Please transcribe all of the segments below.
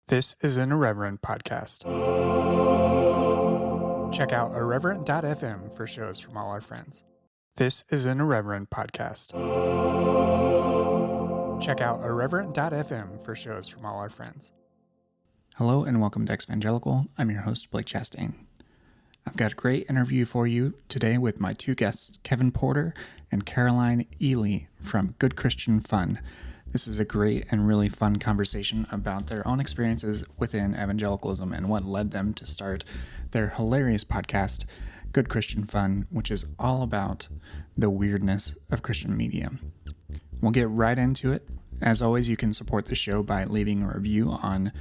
This is an Irreverent podcast. Check out irreverent.fm for shows from all our friends. This is an Irreverent podcast. Check out irreverent.fm for shows from all our friends. Hello and welcome to Exvangelical. I'm your host, Blake Chastain. I've got a great interview for you today with my two guests, Kevin Porter and Caroline Ely from Good Christian Fun. This is a great and really fun conversation about their own experiences within evangelicalism and what led them to start their hilarious podcast, Good Christian Fun, which is all about the weirdness of Christian media. We'll get right into it. As always, you can support the show by leaving a review on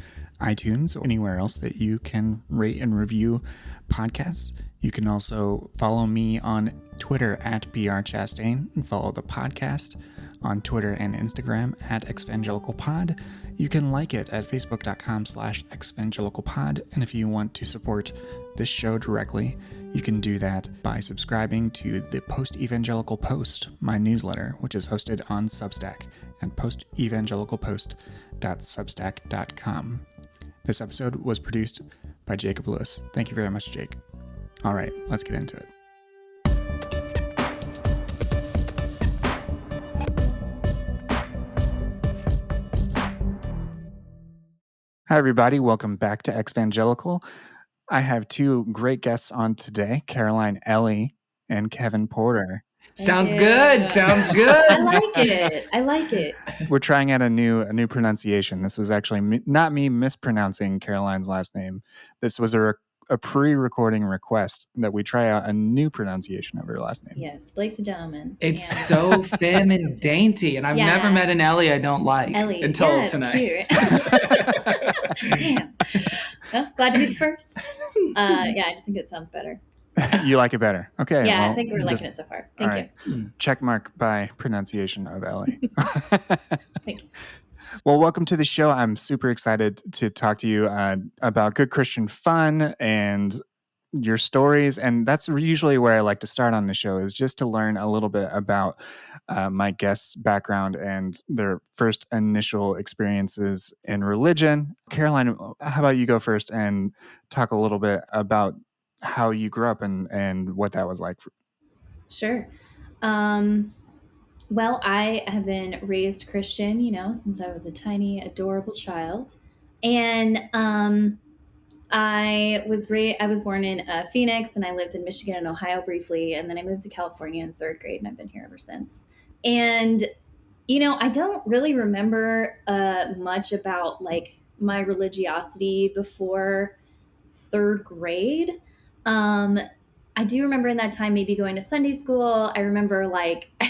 iTunes or anywhere else that you can rate and review podcasts. You can also follow me on Twitter at brchastain and follow the podcast on Twitter and Instagram at exvangelicalpod. You can like it at facebook.com/exvangelicalpod. And if you want to support this show directly, you can do that by subscribing to the Post-Evangelical Post, my newsletter, which is hosted on Substack at postevangelicalpost.substack.com. This episode was produced by Jacob Lewis. Thank you very much, Jake. All right, let's get into it. Hi, everybody. Welcome back to Exvangelical. I have two great guests on today, Caroline Ely and Kevin Porter. Sounds good. Sounds good. I like it. We're trying out a new pronunciation. This was actually not me mispronouncing Caroline's last name. This was a pre-recording request that we try out a new pronunciation of her last name. Yes, Blake's a gentleman. It's so femme and dainty, and I've never met an Ellie I don't like until tonight. Cute. Damn. Well, glad to be the first. I just think it sounds better. You like it better? Okay. Yeah, well, I think we're liking it so far. Thank you. Check mark by pronunciation of Ellie. Thank you. Well, welcome to the show. I'm super excited to talk to you about Good Christian Fun and your stories. And that's usually where I like to start on the show, is just to learn a little bit about my guests' background and their first initial experiences in religion. Caroline, how about you go first and talk a little bit about how you grew up and what that was like? Sure. Well, I have been raised Christian, since I was a tiny, adorable child. And I was born in Phoenix, and I lived in Michigan and Ohio briefly. And then I moved to California in third grade, and I've been here ever since. And, I don't really remember much about like my religiosity before third grade. I do remember in that time maybe going to Sunday school. I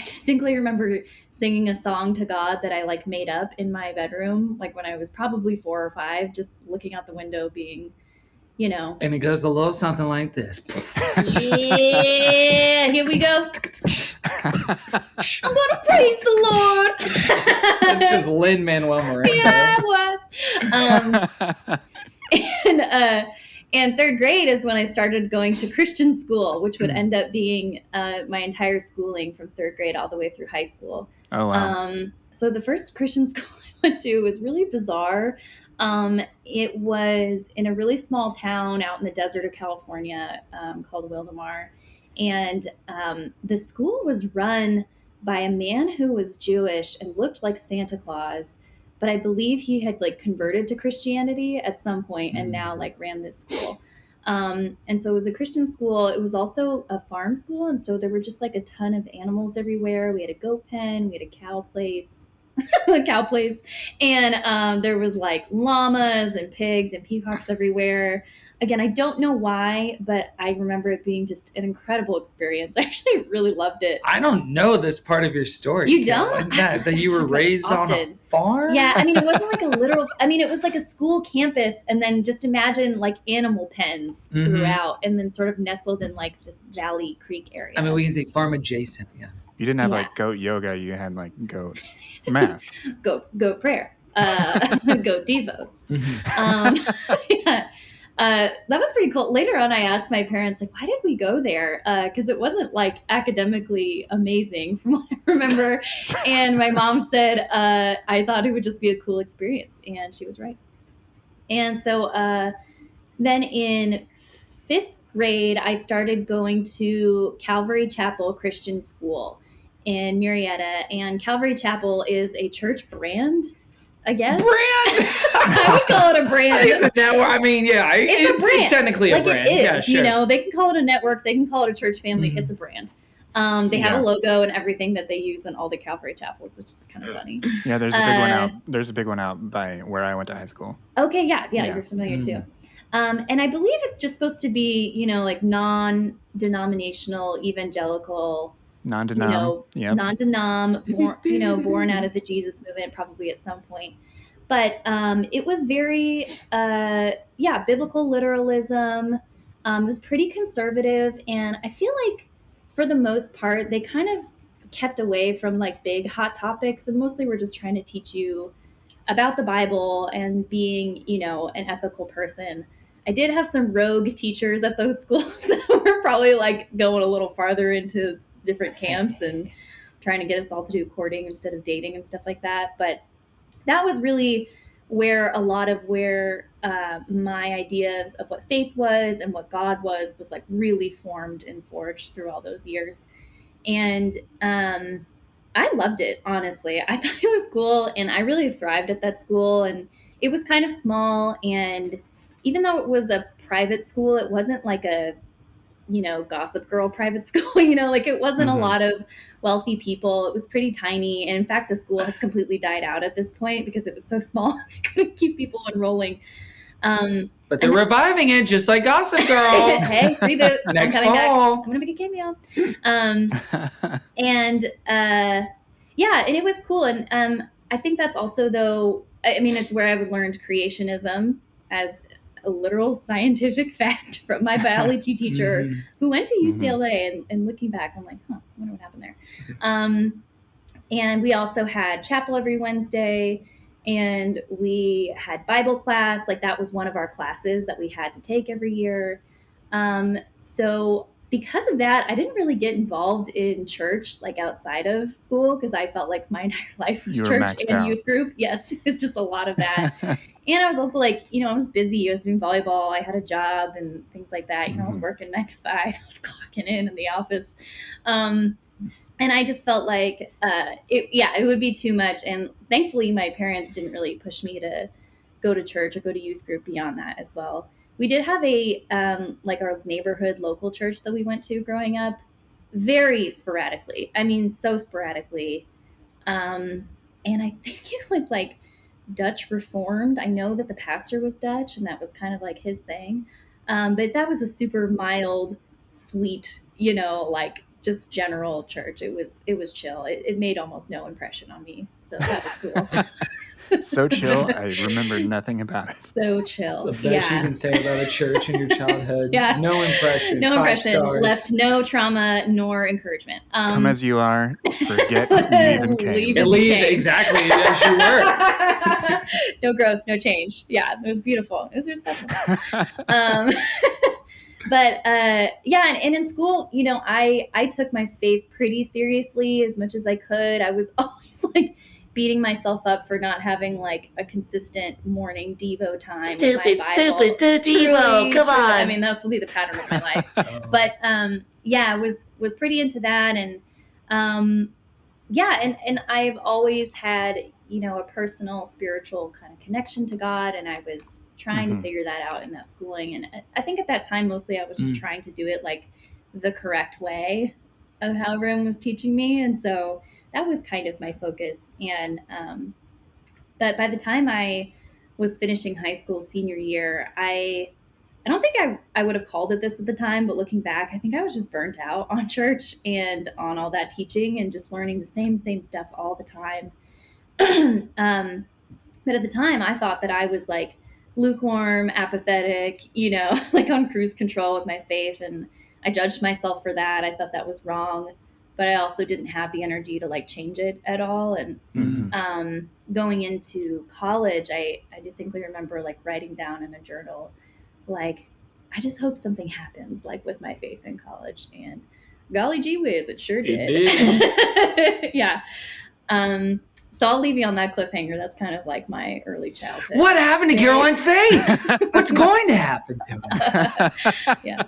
distinctly remember singing a song to God that I made up in my bedroom, when I was probably 4 or 5, just looking out the window being, And it goes a little something like this. Yeah, here we go. I'm going to praise the Lord. That's just Lin-Manuel Miranda. Yeah, I was. And third grade is when I started going to Christian school, which would end up being my entire schooling from third grade all the way through high school. Oh, wow. So the first Christian school I went to was really bizarre. It was in a really small town out in the desert of California called Wildomar. And the school was run by a man who was Jewish and looked like Santa Claus. But I believe he had converted to Christianity at some point and now ran this school. And so it was a Christian school. It was also a farm school. And so there were just a ton of animals everywhere. We had a goat pen, we had a cow place, and there was llamas and pigs and peacocks everywhere. Again, I don't know why, but I remember it being just an incredible experience. I actually really loved it. I don't know this part of your story. You don't? That you were raised on a farm? Yeah, I mean, it wasn't a literal, it was a school campus, and then just imagine animal pens throughout, and then sort of nestled in this Valley Creek area. I mean, we can say farm adjacent, yeah. You didn't have goat yoga, you had goat math. Goat prayer. Goat devos. Yeah. That was pretty cool. Later on, I asked my parents, why did we go there? Because it wasn't academically amazing from what I remember. And my mom said, I thought it would just be a cool experience. And she was right. And so then in 5th grade, I started going to Calvary Chapel Christian School in Murrieta. And Calvary Chapel is a church brand, I guess. Brand? I would call it a brand. It's a network. I mean, yeah. It's a brand. It's technically a brand. It is, yeah, sure. You know, they can call it a network. They can call it a church family. It's a brand. They have a logo and everything that they use in all the Calvary chapels, which is kind of funny. Yeah, there's a big one out. There's a big one out by where I went to high school. Okay, yeah, you're familiar too. And I believe it's just supposed to be, you know, like non-denominational, evangelical, non-denom, non-denom, born out of the Jesus movement, probably at some point. But it was very, biblical literalism. It was pretty conservative, and I feel like for the most part, they kind of kept away from like big hot topics, and mostly we're just trying to teach you about the Bible and being, you know, an ethical person. I did have some rogue teachers at those schools that were probably like going a little farther into different camps and trying to get us all to do courting instead of dating and stuff like that. But that was really where a lot of my ideas of what faith was and what God was like really formed and forged through all those years. And I loved it, honestly. I thought it was cool, and I really thrived at that school. And it was kind of small, and even though it was a private school, it wasn't like a, you know, Gossip Girl private school, you know, like it wasn't a lot of wealthy people. It was pretty tiny. And in fact, the school has completely died out at this point because it was so small. They couldn't keep people enrolling. But they're reviving it just like Gossip Girl. Hey, reboot. Next I'm coming fall. back. I'm going to make a cameo. And it was cool. And I think that's also, though, I mean, it's where I learned creationism as a literal scientific fact from my biology teacher who went to UCLA. And looking back, I'm like, I wonder what happened there. And we also had chapel every Wednesday, and we had Bible class. Like that was one of our classes that we had to take every year. So because of that, I didn't really get involved in church like outside of school because I felt like my entire life was church and youth group. Yes, it was just a lot of that. And I was also like, you know, I was busy. I was doing volleyball. I had a job and things like that. You know, I was working 9 to 5. I was clocking in the office. And I just felt like, it would be too much. And thankfully, my parents didn't really push me to go to church or go to youth group beyond that as well. We did have our neighborhood local church that we went to growing up very sporadically. I mean, so sporadically. And I think it was like Dutch Reformed. I know that the pastor was Dutch and that was kind of like his thing. But that was a super mild, sweet, you know, like just general church. It was chill. It made almost no impression on me. So that was cool. So chill. I remember nothing about it. So chill. The best you can say about a church in your childhood. No impression. No impression. Stars. Left no trauma nor encouragement. Come as you are. Forget you even came. Leave exactly as you were. No growth, no change. Yeah, it was beautiful. It was really special. But and in school, you know, I took my faith pretty seriously as much as I could. I was always like beating myself up for not having like a consistent morning Devo time. Stupid Devo. Come on. I mean, that's will be the pattern of my life. But was pretty into that, and and I've always had, you know, a personal spiritual kind of connection to God, and I was trying to figure that out in that schooling. And I think at that time mostly I was just trying to do it like the correct way of how everyone was teaching me, and so that was kind of my focus. And but by the time I was finishing high school senior year, I don't think I would have called it this at the time, but looking back, I think I was just burnt out on church and on all that teaching and just learning the same stuff all the time. But at the time I thought that I was like lukewarm, apathetic, you know, like on cruise control with my faith. And I judged myself for that. I thought that was wrong, but I also didn't have the energy to like change it at all. And going into college, I distinctly remember like writing down in a journal, like, I just hope something happens like with my faith in college. And golly gee whiz, it sure did. It did. Yeah. So I'll leave you on that cliffhanger. That's kind of like my early childhood. What happened to Caroline's faith? What's going to happen to her? Yeah.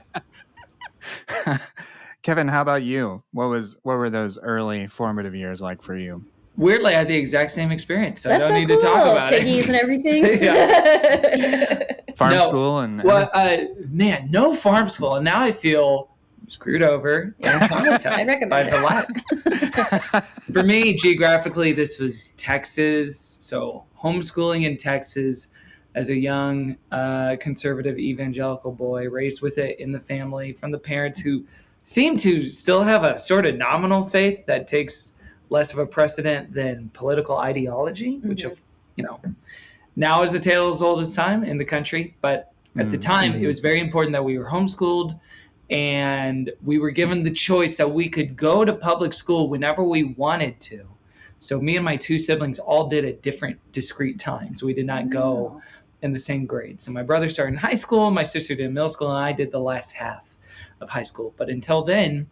Kevin, how about you? What were those early formative years like for you? Weirdly, I had the exact same experience, so I don't need to talk about Piggies and everything. Farm school and no farm school, and now I feel screwed over and traumatized by the lack. For me, geographically, this was Texas, so homeschooling in Texas as a young conservative evangelical boy, raised with it in the family from the parents who seem to still have a sort of nominal faith that takes less of a precedent than political ideology, which now is a tale as old as time in the country. But at the time, it was very important that we were homeschooled, and we were given the choice that we could go to public school whenever we wanted to. So me and my two siblings all did at different discrete times. We did not go in the same grade. So my brother started in high school, my sister did middle school, and I did the last half of high school. But until then,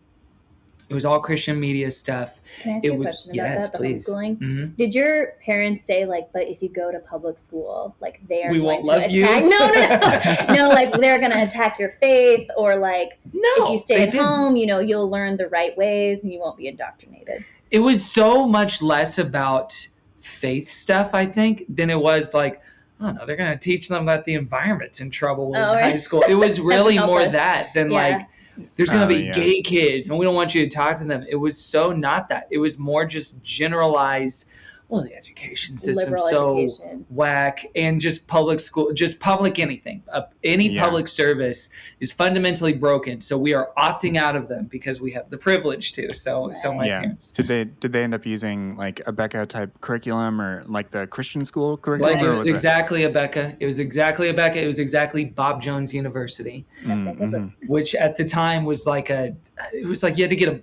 it was all Christian media stuff. Can I ask you a question about that, the please. homeschooling? Mm-hmm. Did your parents say, like, but if you go to public school, like, they are going to attack? No. No, like, they're going to attack your faith, or, like, if you stay at home, you'll learn the right ways and you won't be indoctrinated. It was so much less about faith stuff, I think, than it was like, oh, no, they're going to teach them that the environment's in trouble in high school. It was really more that than like, there's going to be gay kids and we don't want you to talk to them. It was so not that. It was more just generalized, the education system whack, and just public school, just public anything. Any public service is fundamentally broken. So we are opting out of them because we have the privilege to. So my parents. Did they end up using like a Becca type curriculum or like the Christian school curriculum? Like it was exactly a Becca. It was exactly a Becca. It was exactly Bob Jones University, which at the time was like it was like you had to get a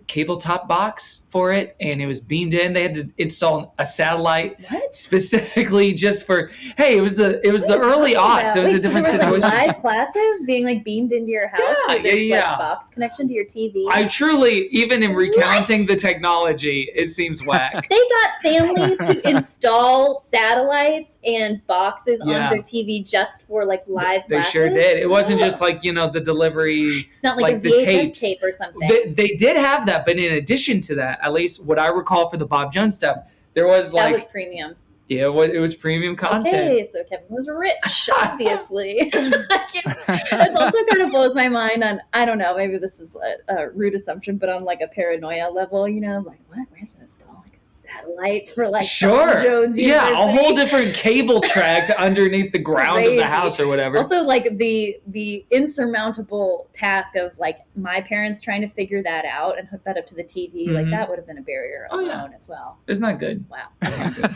cable top box for it, and it was beamed in. They had to install a satellite specifically just for. Hey, it was the early aughts. It was a different situation. Live classes being like beamed into your house. Like box connection to your TV. I truly, even in recounting the technology, it seems whack. They got families to install satellites and boxes on their TV just for like live classes. They sure did. It wasn't just like the delivery. It's not like a VHS tape or something. They did have that, but in addition to that, at least what I recall for the Bob Jones stuff, there was that was premium. Yeah, it was premium content. Okay, so Kevin was rich, obviously. It also kind of blows my mind on, I don't know, maybe this is a rude assumption, but on like a paranoia level, like, what? Where's this install like a satellite for like Bob Jones University? Yeah, a whole different cable tract underneath the ground of the house or whatever. Also, like the insurmountable task of like my parents trying to figure that out and hook that up to the TV, like that would have been a barrier alone as well. It's not good. Wow.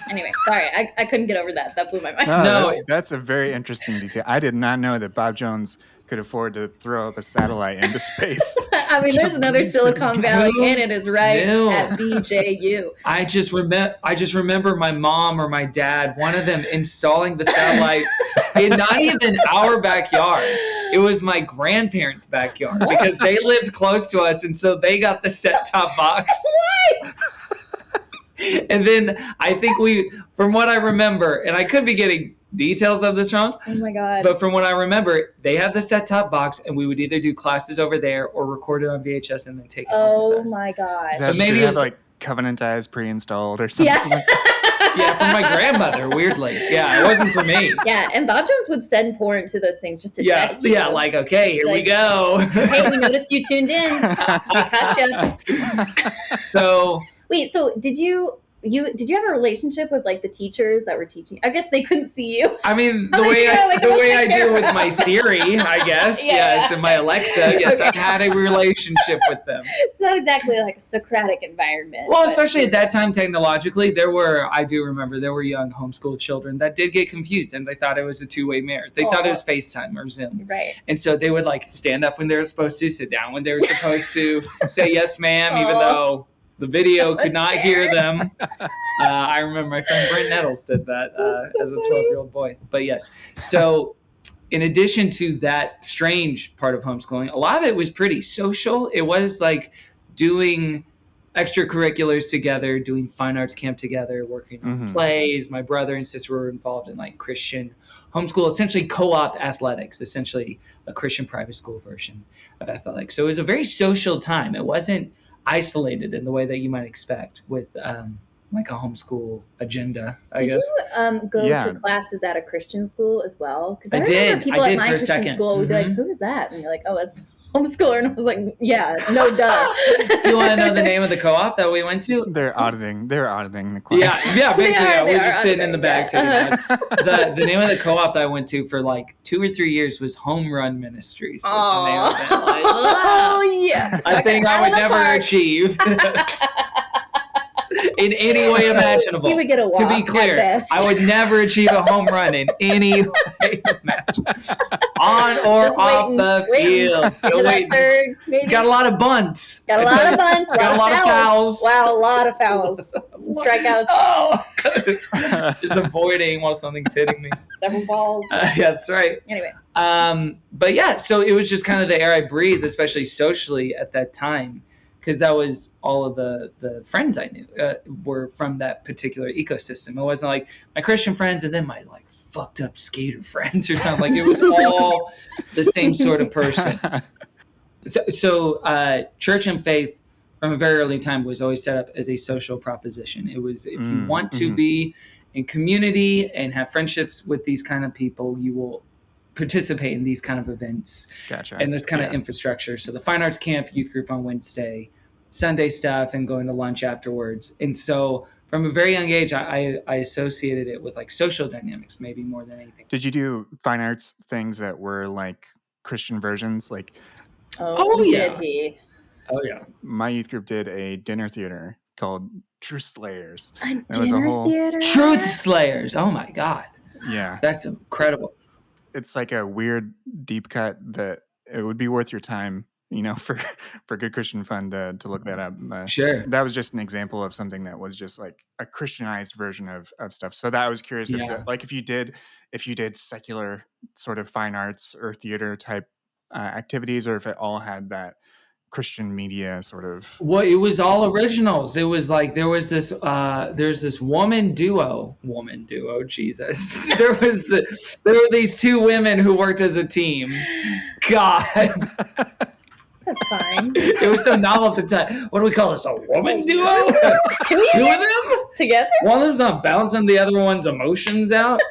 Anyway, sorry, I couldn't get over that. That blew my mind. No, that's a very interesting detail. I did not know that Bob Jones could afford to throw up a satellite into space. I mean, there's another Silicon Valley, and it is right at BJU. I just remember my mom or my dad, one of them installing the satellite in not even our backyard. It was my grandparents' backyard because they lived close to us, and so they got the set-top box. What? And then I think from what I remember, and I could be getting details of this wrong. Oh my God. But from what I remember, they had the set-top box, and we would either do classes over there or record it on VHS and then take it home with us. Oh my gosh. But maybe it was like Covenant Eyes pre-installed or something. Yeah. Yeah, for my grandmother, weirdly. Yeah, it wasn't for me. Yeah, and Bob Jones would send porn to those things just to test you. Yeah, like, okay, here we go. Hey, we noticed you tuned in. We caught you. So... Wait, so did you have a relationship with like the teachers that were teaching? I guess they couldn't see you. I mean, the way I do with my Siri, I guess, yes, and my Alexa, yes, okay. I had a relationship with them. It's not exactly like a Socratic environment. Well, especially at that time, technologically, I do remember there were young homeschooled children that did get confused, and they thought it was a two-way mirror. They thought it was FaceTime or Zoom. Right. And so they would like stand up when they were supposed to, sit down when they were supposed to, say yes, ma'am, even though the video could not hear them. I remember my friend Brent Nettles did that as a 12-year-old boy. But yes, so in addition to that strange part of homeschooling, a lot of it was pretty social. It was like doing extracurriculars together, doing fine arts camp together, working on plays. My brother and sister were involved in like Christian homeschool, essentially co-op athletics, essentially a Christian private school version of athletics. So it was a very social time. It wasn't isolated in the way that you might expect with like a homeschool agenda, I guess. Did you go to classes at a Christian school as well? Because I did. remember people I did at my for a Christian second. school would be like, "Who is that?" And you're like, "Oh, it's homeschooler." And I was like, "Yeah, no, duh." Do you want to know the name of the co-op that we went to? They're auditing the class. Yeah, basically, They we're are just sitting in the back taking uh-huh. notes. The name of the co-op that I went to for like 2 or 3 years was Home Run Ministries. Was the name of it. Like, Oh yeah. I think I would never achieve in any way imaginable. He would get a walk. To be clear, at best. I would never achieve a home run in any way imaginable. On or Just off waiting, the field. Still Into that waiting. third, maybe. Got a lot of bunts. Got a lot of bunts. Got a lot of fouls. Wow, a lot of fouls. Some strikeouts. Oh, just avoiding while something's hitting me. Several balls. Yeah, that's right. Anyway. But yeah, so it was just kind of the air I breathed, especially socially at that time, because that was all of the friends I knew were from that particular ecosystem. It wasn't like my Christian friends and then my like fucked up skater friends or something. Like it was all the same sort of person. So church and faith from a very early time was always set up as a social proposition. It was if you want to be in community and have friendships with these kind of people, you will participate in these kind of events. Gotcha. And this kind of infrastructure. So the fine arts camp, youth group on Wednesday, Sunday stuff, and going to lunch afterwards. And so from a very young age, I associated it with like social dynamics, maybe more than anything. Did you do fine arts things that were like Christian versions? Like, Did he? Oh yeah. My youth group did a dinner theater called Truth Slayers. A dinner theater? Truth Slayers. Oh my God. Yeah. That's incredible. It's like a weird deep cut that it would be worth your time, for good Christian fun to look that up. Sure. That was just an example of something that was just like a Christianized version of stuff. So that I was curious if you did secular sort of fine arts or theater type activities, or if it all had that Christian media sort of. Well, it was all originals. It was like there's this woman duo, Jesus. There were these two women who worked as a team. God. That's fine. It was so novel at the time. What do we call this? A woman duo? Two of them? Together? One of them's not bouncing the other one's emotions out.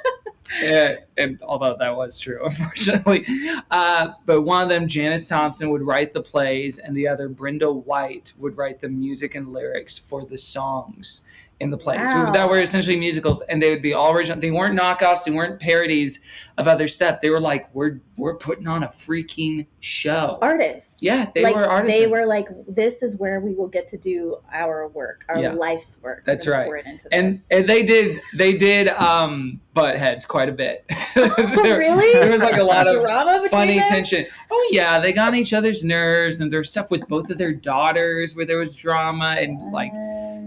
And although that was true, unfortunately. But one of them, Janice Thompson, would write the plays, and the other, Brenda White, would write the music and lyrics for the songs in the plays. Wow. So that were essentially musicals, and they would be all original. They weren't knockoffs. They weren't parodies of other stuff. They were like, we're putting on a freaking show. Artists. Yeah, they were artists. They were like, this is where we will get to do our work, our life's work. That's right. Pour it into and this. they did butt heads quite a bit. Really? There was like a lot of drama between funny them? tension. Oh yeah, they got on each other's nerves, and there's stuff with both of their daughters where there was drama, and like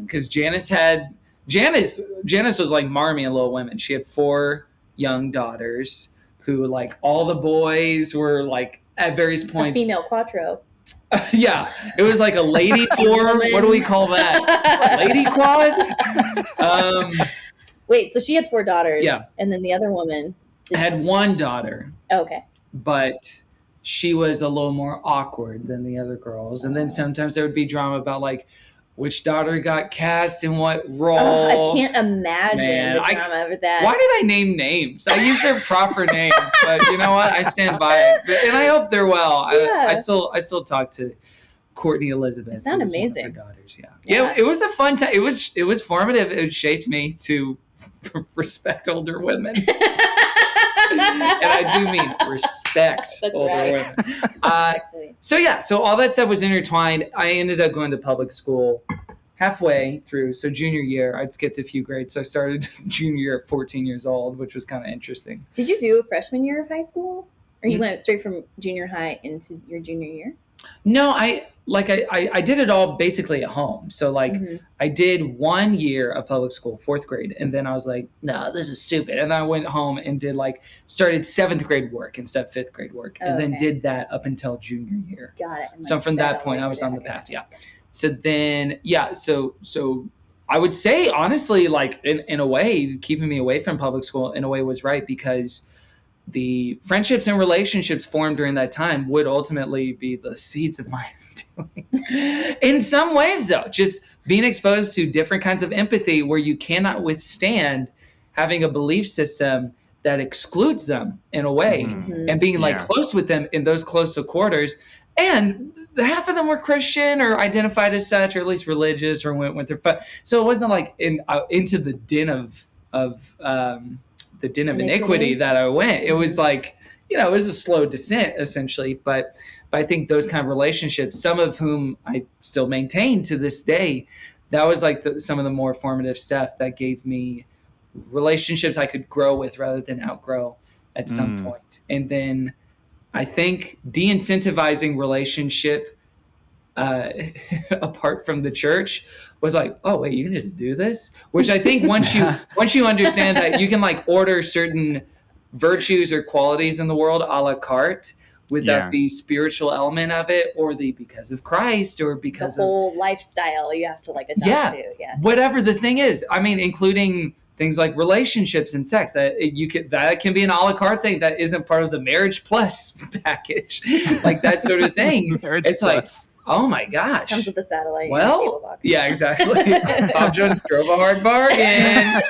because Janice was like Marmee and Little Women. She had 4 young daughters who like all the boys were like at various points A female quattro. Yeah, it was like a lady form. What do we call that? Lady quad? Wait, so she had 4 daughters. Yeah. And then the other woman had 1 daughter. Okay. But she was a little more awkward than the other girls. And then sometimes there would be drama about like which daughter got cast in what role. I can't imagine the drama over that. Why did I name names? I use their proper names, but you know what? I stand by it, and I hope they're well. Yeah. I still talk to Courtney Elizabeth. They sound amazing. Her daughters, yeah. It was a fun time. It was formative. It shaped me to respect older women. And I do mean respect older women. So all that stuff was intertwined. I ended up going to public school halfway through. So junior year, I'd skipped a few grades. So I started junior year at 14 years old, which was kind of interesting. Did you do a freshman year of high school? Or you went straight from junior high into your junior year? No, I did it all basically at home. So like Mhm. I did 1 year of public school, 4th grade, and then I was like, no, this is stupid. And I went home and did started 7th grade work instead of 5th grade work, and then Okay. did that up until junior year. Got it. And So like from sped that all point, I over was there. on the Okay, path. Yeah. gotcha. So then, yeah. So I would say honestly, like in a way, keeping me away from public school in a way was right, because the friendships and relationships formed during that time would ultimately be the seeds of my doing. In some ways, though, just being exposed to different kinds of empathy where you cannot withstand having a belief system that excludes them in a way, Mhm. and being like Yeah. close with them in those close quarters. And half of them were Christian or identified as such, or at least religious, or went with their. So it wasn't like into the den of the den of iniquity that I went. It was like, it was a slow descent essentially. But I think those kind of relationships, some of whom I still maintain to this day, that was like some of the more formative stuff that gave me relationships I could grow with rather than outgrow at some point. And then I think de-incentivizing relationship uh, apart from the church was like, oh wait, you can just do this. Which I think once you understand that you can like order certain virtues or qualities in the world a la carte without the spiritual element of it, or the because of Christ, or because the whole lifestyle you have to like adopt to. Yeah. Whatever the thing is. I mean, including things like relationships and sex. That can be an a la carte thing that isn't part of the marriage plus package, like that sort of thing. It's like, oh my gosh. Comes with the satellite. Well, box. Yeah, exactly. Bob Jones drove a hard bargain.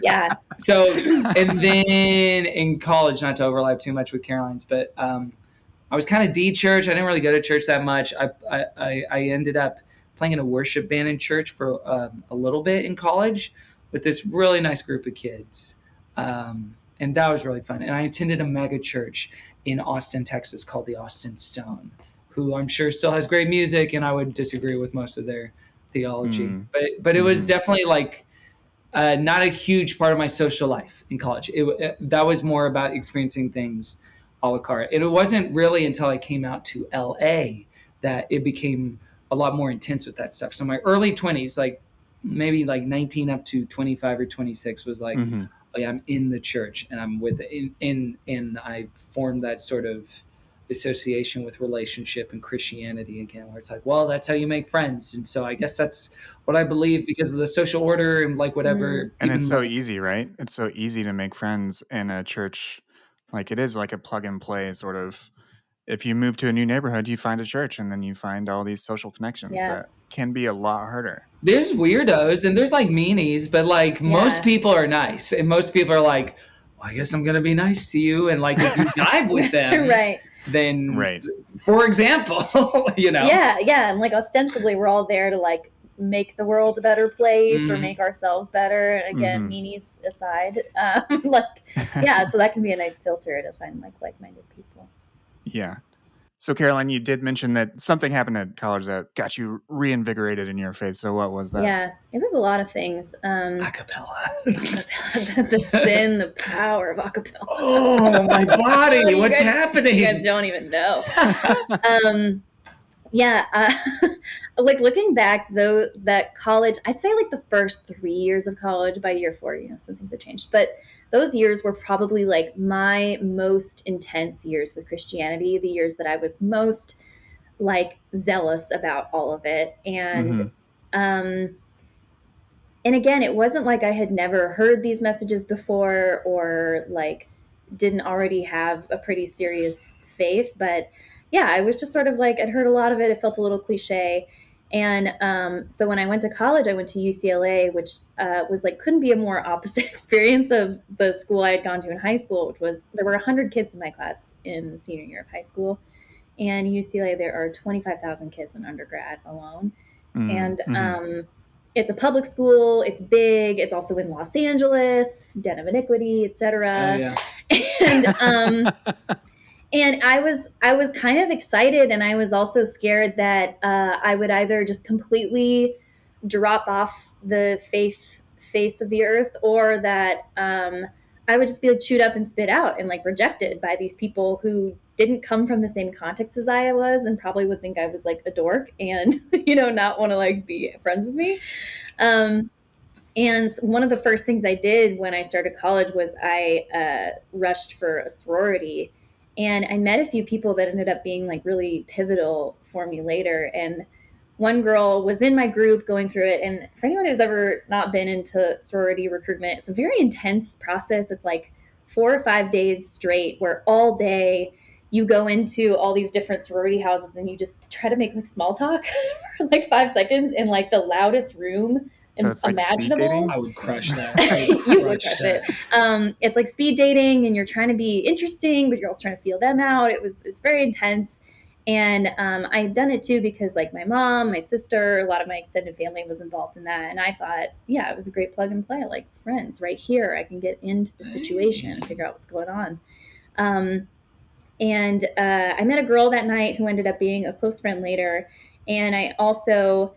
Yeah. So, and then in college, not to overlap too much with Caroline's, but I was kind of de-church. I didn't really go to church that much. I ended up playing in a worship band in church for a little bit in college with this really nice group of kids. And that was really fun. And I attended a mega church in Austin, Texas called the Austin Stone, who I'm sure still has great music, and I would disagree with most of their theology. But it was definitely like not a huge part of my social life in college. That was more about experiencing things a la carte. And it wasn't really until I came out to LA that it became a lot more intense with that stuff. So my early 20s, like maybe like 19 up to 25 or 26 was like, oh yeah, I'm in the church and I'm with it. And I formed that sort of association with relationship and Christianity again, where it's like, well, that's how you make friends. And so I guess that's what I believe because of the social order and like whatever. And it's so easy, right? It's so easy to make friends in a church. Like it is like a plug and play sort of. If you move to a new neighborhood, you find a church and then you find all these social connections that can be a lot harder. There's weirdos and there's like meanies, but like most people are nice. And most people are like, well, I guess I'm going to be nice to you. And like if you dive with them, right. Then, for example, Yeah. And like ostensibly we're all there to like make the world a better place or make ourselves better. Again, meanies aside. So that can be a nice filter to find like-minded people. Yeah. So Caroline, you did mention that something happened at college that got you reinvigorated in your faith. So what was that? Yeah, it was a lot of things. Acapella. The sin, the power of acapella. Oh, my body. What's happening? You guys don't even know. Like looking back though, that college, I'd say like the first 3 years of college. By year 4, some things have changed, but those years were probably like my most intense years with Christianity, the years that I was most like zealous about all of it. And and again, it wasn't like I had never heard these messages before or like didn't already have a pretty serious faith, but yeah, I was just sort of like, I'd heard a lot of it. It felt a little cliche. And so when I went to college, I went to UCLA, which was like, couldn't be a more opposite experience of the school I had gone to in high school, which was, there were 100 kids in my class in the senior year of high school. And UCLA, there are 25,000 kids in undergrad alone. And it's a public school. It's big. It's also in Los Angeles, Den of Iniquity, etc. And and I was kind of excited, and I was also scared that I would either just completely drop off the faith face of the earth, or that I would just be like chewed up and spit out and like rejected by these people who didn't come from the same context as I was and probably would think I was like a dork and, not want to like be friends with me. And one of the first things I did when I started college was I rushed for a sorority, and I met a few people that ended up being like really pivotal for me later. And one girl was in my group going through it. And for anyone who's ever not been into sorority recruitment, it's a very intense process. It's like 4 or 5 days straight where all day you go into all these different sorority houses and you just try to make like small talk for like 5 seconds in like the loudest room So it's like imaginable. I would crush that. You would crush it. It's like speed dating, and you're trying to be interesting, but you're also trying to feel them out. It's very intense. And I'd done it too because like my mom, my sister, a lot of my extended family was involved in that. And I thought, yeah, it was a great plug and play, like friends right here. I can get into the situation and figure out what's going on. And I met a girl that night who ended up being a close friend later. And I also,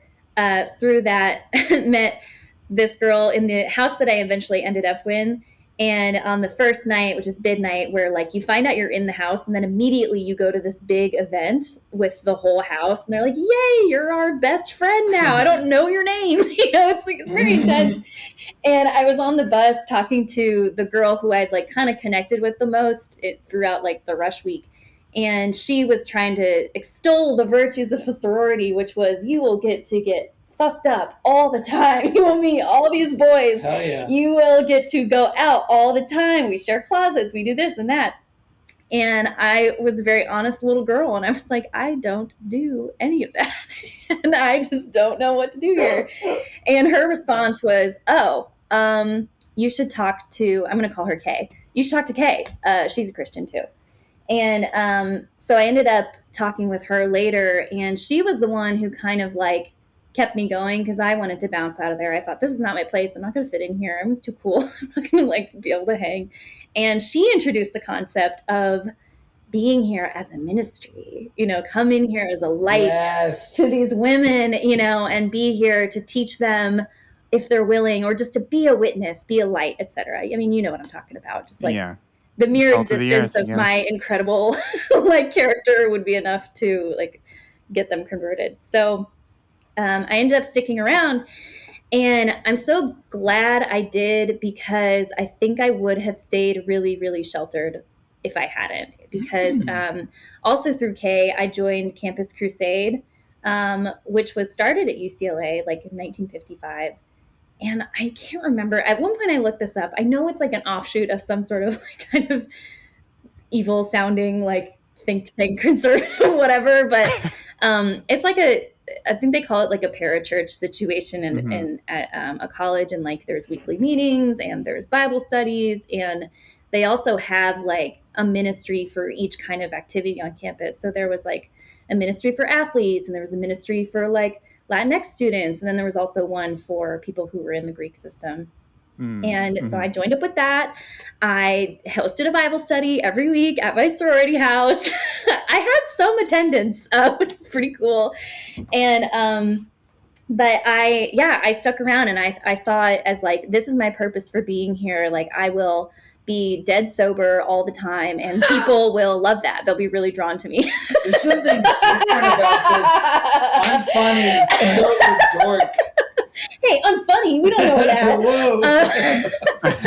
through that, met this girl in the house that I eventually ended up with. And on the first night, which is midnight, where like you find out you're in the house and then immediately you go to this big event with the whole house and they're like, yay, you're our best friend now. I don't know your name. It's like, it's very intense. And I was on the bus talking to the girl who I'd like kind of connected with the most throughout like the rush week. And she was trying to extol the virtues of a sorority, which was you will get to get fucked up all the time. You will meet all these boys. Hell yeah. You will get to go out all the time. We share closets. We do this and that. And I was a very honest little girl. And I was like, I don't do any of that. And I just don't know what to do here. And her response was, you should talk to, I'm going to call her Kay. You should talk to Kay. She's a Christian too. And so I ended up talking with her later. And she was the one who kind of like kept me going because I wanted to bounce out of there. I thought, this is not my place. I'm not going to fit in here. I was too cool. I'm not going to like be able to hang. And she introduced the concept of being here as a ministry, come in here as a light to these women, and be here to teach them if they're willing, or just to be a witness, be a light, etc. I mean, you know what I'm talking about. Just like the mere existence of my incredible like character would be enough to like get them converted. So I ended up sticking around, and I'm so glad I did because I think I would have stayed really, really sheltered if I hadn't. Because also through Kay, I joined Campus Crusade, which was started at UCLA like in 1955. And I can't remember. At one point I looked this up. I know it's like an offshoot of some sort of like kind of evil sounding like think tank conservative, whatever. But it's like I think they call it like a parachurch situation at a college, and like there's weekly meetings and there's Bible studies, and they also have like a ministry for each kind of activity on campus. So there was like a ministry for athletes, and there was a ministry for like Latinx students, and then there was also one for people who were in the Greek system. And so I joined up with that. I hosted a Bible study every week at my sorority house. I had some attendance, which is pretty cool. And, but I stuck around, and I saw it as like, this is my purpose for being here. Like I will be dead sober all the time, and people will love that. They'll be really drawn to me. There's something different about this unfunny, so dork. Hey, unfunny. We don't know that.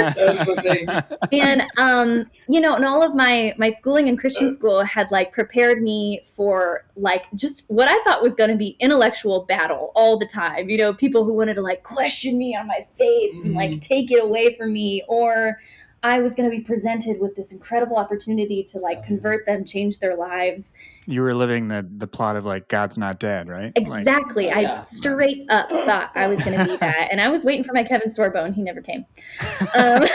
That's the thing. And, and all of my schooling in Christian school had like prepared me for like just what I thought was going to be intellectual battle all the time. People who wanted to like question me on my faith and like take it away from me, or I was going to be presented with this incredible opportunity to like convert them, change their lives. You were living the plot of like God's not dead, right? Exactly. I straight up thought I was going to be that. And I was waiting for my Kevin Sorbo. He never came. But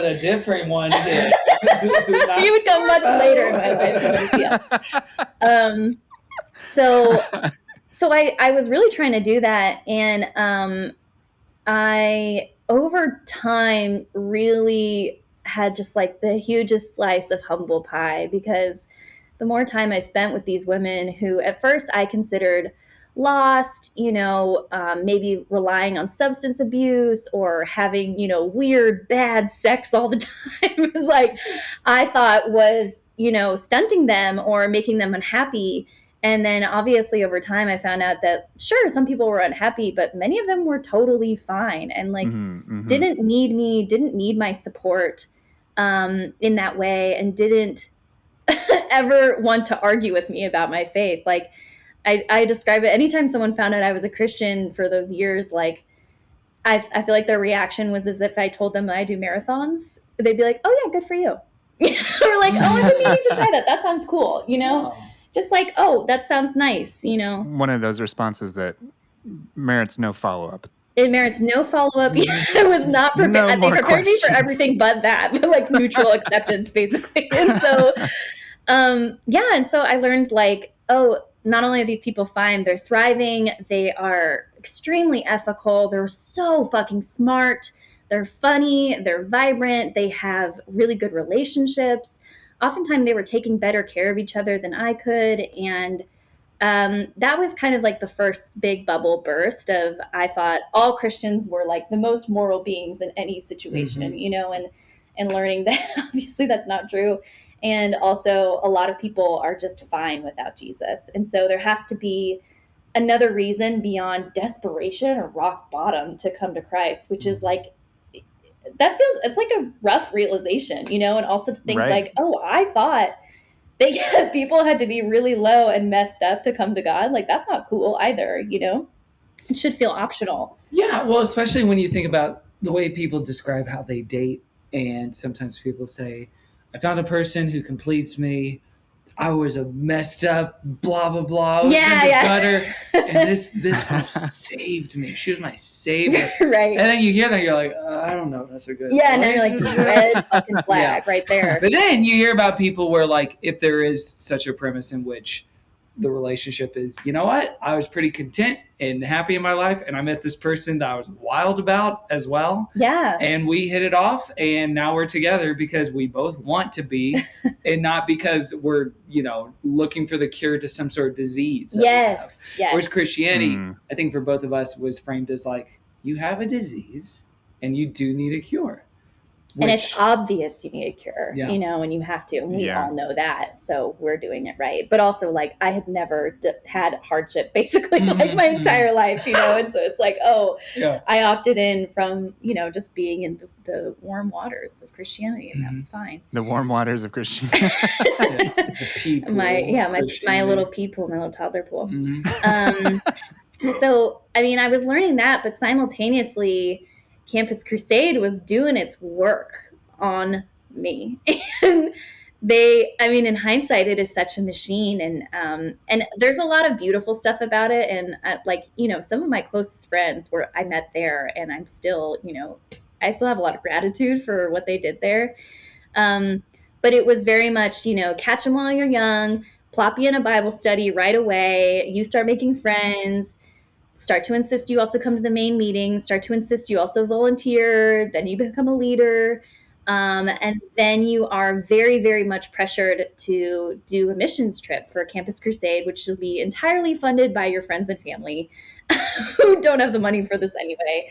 a different one did. He would come much later in my life. Yes. So I was really trying to do that. And I, over time, really had just like the hugest slice of humble pie, because the more time I spent with these women who at first I considered lost, maybe relying on substance abuse or having, weird, bad sex all the time is like, I thought was, stunting them or making them unhappy. And then obviously over time, I found out that sure, some people were unhappy, but many of them were totally fine and like didn't need me, didn't need my support in that way, and didn't ever want to argue with me about my faith. Like I describe it anytime someone found out I was a Christian for those years, like I feel like their reaction was as if I told them that I do marathons. They'd be like, oh yeah, good for you. Or like, oh, I've been meaning to try that. That sounds cool, Wow. Just like, oh, that sounds nice, One of those responses that merits no follow-up. It merits no follow-up. I was not prepared. No They more prepared me for questions. everything but that, but like neutral acceptance, basically. And so, and so I learned like, oh, not only are these people fine, they're thriving. They are extremely ethical. They're so fucking smart. They're funny. They're vibrant. They have really good relationships. Oftentimes they were taking better care of each other than I could. And that was kind of like the first big bubble burst of, I thought all Christians were like the most moral beings in any situation, and learning that obviously that's not true. And also a lot of people are just fine without Jesus. And so there has to be another reason beyond desperation or rock bottom to come to Christ, which is like, it's like a rough realization, and also to think like, oh, I thought people had to be really low and messed up to come to God. Like, that's not cool either, It should feel optional. Yeah, well, especially when you think about the way people describe how they date. And sometimes people say, I found a person who completes me. I was a messed up, blah, blah, blah. I was in the gutter. And this girl saved me. She was my savior. Right. And then you hear that, you're like, I don't know. That's a good. Yeah, and then you're like, red fucking flag right there. But then you hear about people where, like, if there is such a premise in which the relationship is, you know what? I was pretty content and happy in my life. And I met this person that I was wild about as well. Yeah. And we hit it off. And now we're together because we both want to be and not because we're, looking for the cure to some sort of disease. Yes. Whereas Christianity, I think for both of us was framed as like, you have a disease and you do need a cure. And it's obvious you need a cure, Yeah. and you have to. And we all know that. So we're doing it right. But also, like, I had never had hardship basically like my entire life, And so it's like, oh, I opted in from, just being in the warm waters of Christianity. And that's fine. The warm waters of Christianity. The pee pool, my little pee pool, my little toddler pool. Mm-hmm. So, I mean, I was learning that, but simultaneously, Campus Crusade was doing its work on me. And in hindsight, it is such a machine. And there's a lot of beautiful stuff about it. And some of my closest friends I met there, and I'm still, I still have a lot of gratitude for what they did there. But it was very much, catch them while you're young, plop you in a Bible study right away. You start making friends. Start to insist you also come to the main meetings, start to insist you also volunteer, then you become a leader. And then you are very, very much pressured to do a missions trip for Campus Crusade, which will be entirely funded by your friends and family who don't have the money for this anyway.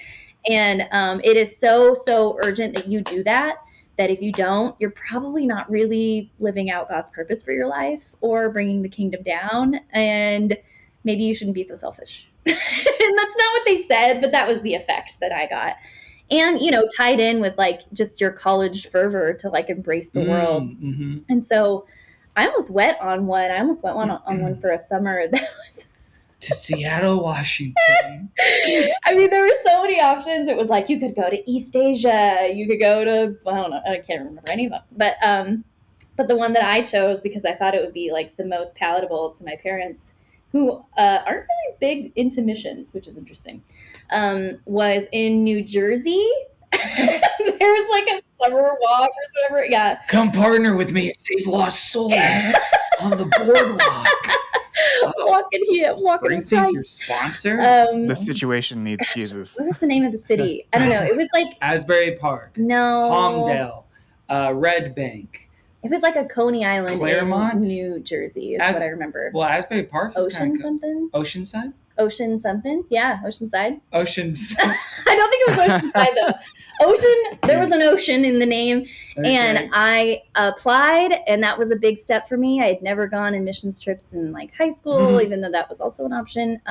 And it is so, so urgent that you do that if you don't, you're probably not really living out God's purpose for your life or bringing the kingdom down. And maybe you shouldn't be so selfish. And that's not what they said, but that was the effect that I got. And, tied in with like just your college fervor to like embrace the world. Mm-hmm. And so I almost went on one. I almost went on one for a summer that was to Seattle, Washington. I mean, there were so many options. It was like you could go to East Asia, you could go to, I don't know, I can't remember any of them. But the one that I chose because I thought it would be like the most palatable to my parents, who aren't really big into missions, which is interesting, was in New Jersey. There was like a summer walk or whatever. Yeah. Come partner with me and save lost souls on the boardwalk. Walking Springsteen's your sponsor? The situation needs Jesus. What was the name of the city? I don't know. It was like Asbury Park. No. Palmdale. Red Bank. It was like a Coney Island Claremont? in New Jersey is what I remember. Well, Asbury Park is Ocean something? Oceanside? Ocean something. Yeah, Oceanside. Oceans. I don't think it was Oceanside though. Ocean, there was an ocean in the name. Okay. And I applied, and that was a big step for me. I had never gone on missions trips in like high school, even though that was also an option.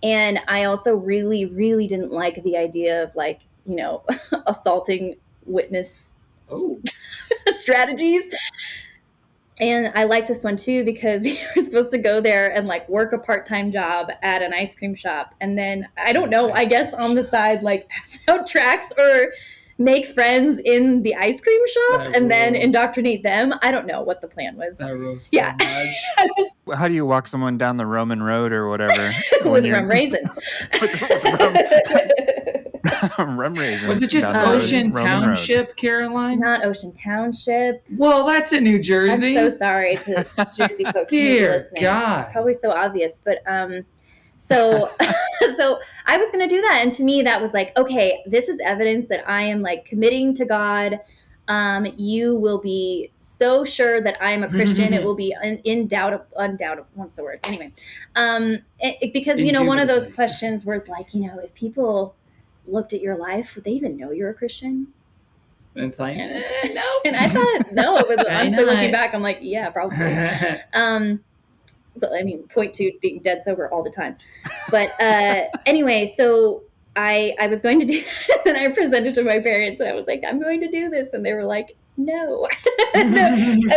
And I also really, really didn't like the idea of like, you know, assaulting witness strategies. And I like this one too because you're supposed to go there and like work a part-time job at an ice cream shop. And then, I don't know, I guess on the side, like pass out tracts or make friends in the ice cream shop and then indoctrinate them. I don't know what the plan was. That rules so much. How do you walk someone down the Roman road or whatever? With rum raisin. Rum raisin. Was it just Ocean Township, Caroline? Not Ocean Township. Well, that's in New Jersey. I'm so sorry to Jersey folks. Dear listening. God. It's probably so obvious, but so I was going to do that. And to me, that was like, okay, this is evidence that I am like committing to God. You will be so sure that I am a Christian. It will be undoubtable. What's the word? Anyway, because, you know, one of those questions was like, you know, if people looked at your life, would they even know you're a Christian? And it's like, no. And I thought, no, it was, I'm still looking back. I'm like, yeah, probably. So, I mean, point to being dead sober all the time. But anyway, so I was going to do that, and I presented to my parents, and I was like, I'm going to do this. And they were like, no. And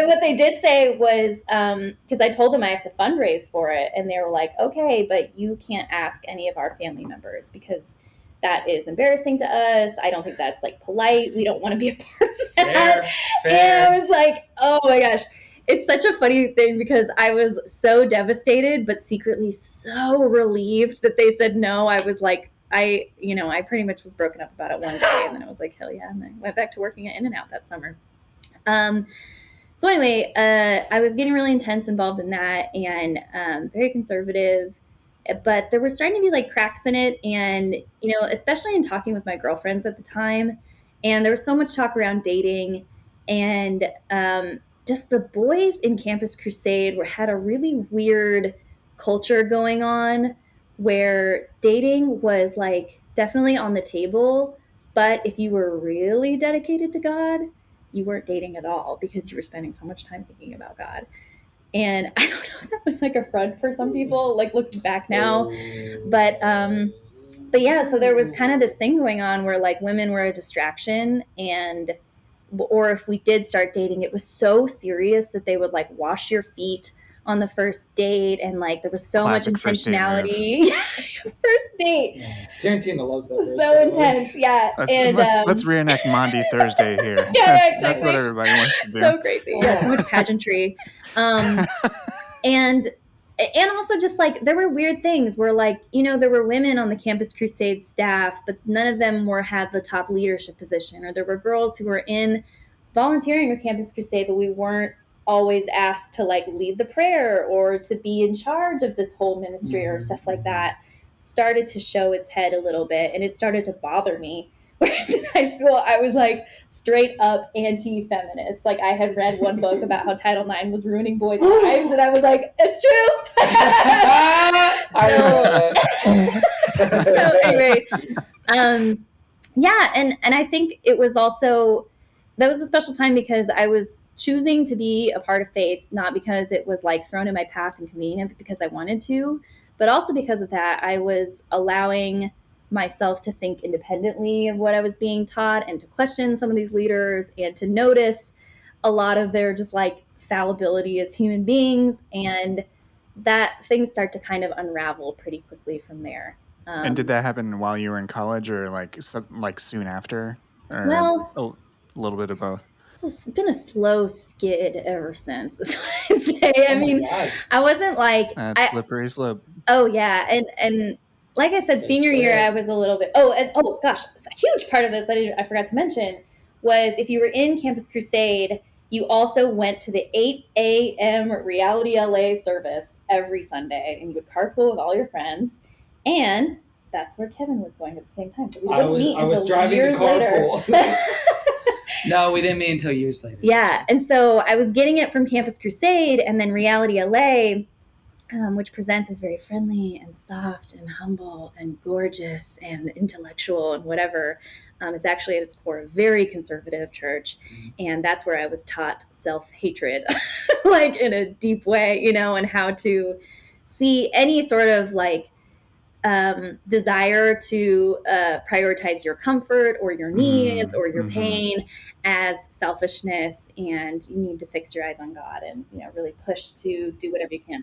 what they did say was, because I told them I have to fundraise for it, and they were like, okay, but you can't ask any of our family members because that is embarrassing to us. I don't think that's like polite. We don't want to be a part of that. Fair. And I was like, oh my gosh. It's such a funny thing because I was so devastated, but secretly so relieved that they said no. I was like, I pretty much was broken up about it one day, and then I was like, hell yeah. And I went back to working at In-N-Out that summer. So anyway, I was getting really intense involved in that and very conservative. But there were starting to be like cracks in it. And, you know, especially in talking with my girlfriends at the time. And there was so much talk around dating. And just the boys in Campus Crusade had a really weird culture going on where dating was like definitely on the table. But if you were really dedicated to God, you weren't dating at all because you were spending so much time thinking about God. And I don't know if that was like a front for some people, like looking back now. But yeah, so there was kind of this thing going on where like women were a distraction, and or if we did start dating, it was so serious that they would like wash your feet on the first date, and like there was so much intentionality. First date. Tarantino loves that. So intense, yeah. Let's reenact Maundy Thursday here. Yeah, exactly. That's what everybody wants to do. So crazy. Yeah, so much pageantry. And also just like there were weird things where like, you know, there were women on the Campus Crusade staff, but none of them had the top leadership position, or there were girls who were in volunteering with Campus Crusade, but we weren't always asked to like lead the prayer or to be in charge of this whole ministry or stuff like that. Started to show its head a little bit, and it started to bother me. Whereas in high school, I was like straight up anti-feminist. Like I had read one book about how Title IX was ruining boys' lives, and I was like, it's true. So anyway, yeah, and I think it was also, that was a special time because I was choosing to be a part of faith, not because it was like thrown in my path and convenient, but because I wanted to, but also because of that, I was allowing myself to think independently of what I was being taught and to question some of these leaders and to notice a lot of their just like fallibility as human beings, and that things start to kind of unravel pretty quickly from there. And did that happen while you were in college or like soon after? Or well, a little bit of both. So it's been a slow skid ever since, is what I'd say. I mean, I wasn't like slippery slope. Oh yeah, and like I said, senior year, I was a little bit. Oh gosh, a huge part of this I forgot to mention was if you were in Campus Crusade, you also went to the 8 a.m. Reality LA service every Sunday, and you would carpool with all your friends, and that's where Kevin was going at the same time. So we didn't meet until years later. No, we didn't meet until years later. Yeah, and so I was getting it from Campus Crusade, and then Reality LA. which presents as very friendly and soft and humble and gorgeous and intellectual and whatever, is actually at its core a very conservative church. And that's where I was taught self-hatred, like in a deep way, and how to see any sort of like desire to prioritize your comfort or your needs or your pain as selfishness, and you need to fix your eyes on God and really push to do whatever you can.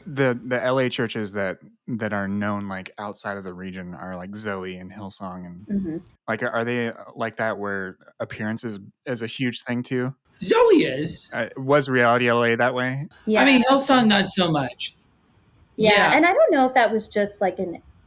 The LA churches that are known like outside of the region are like Zoe and Hillsong, and like are they like that where appearance is a huge thing too? Zoe is. Was Reality LA that way? Yeah. I mean, Hillsong not so much. Yeah, and I don't know if that was just like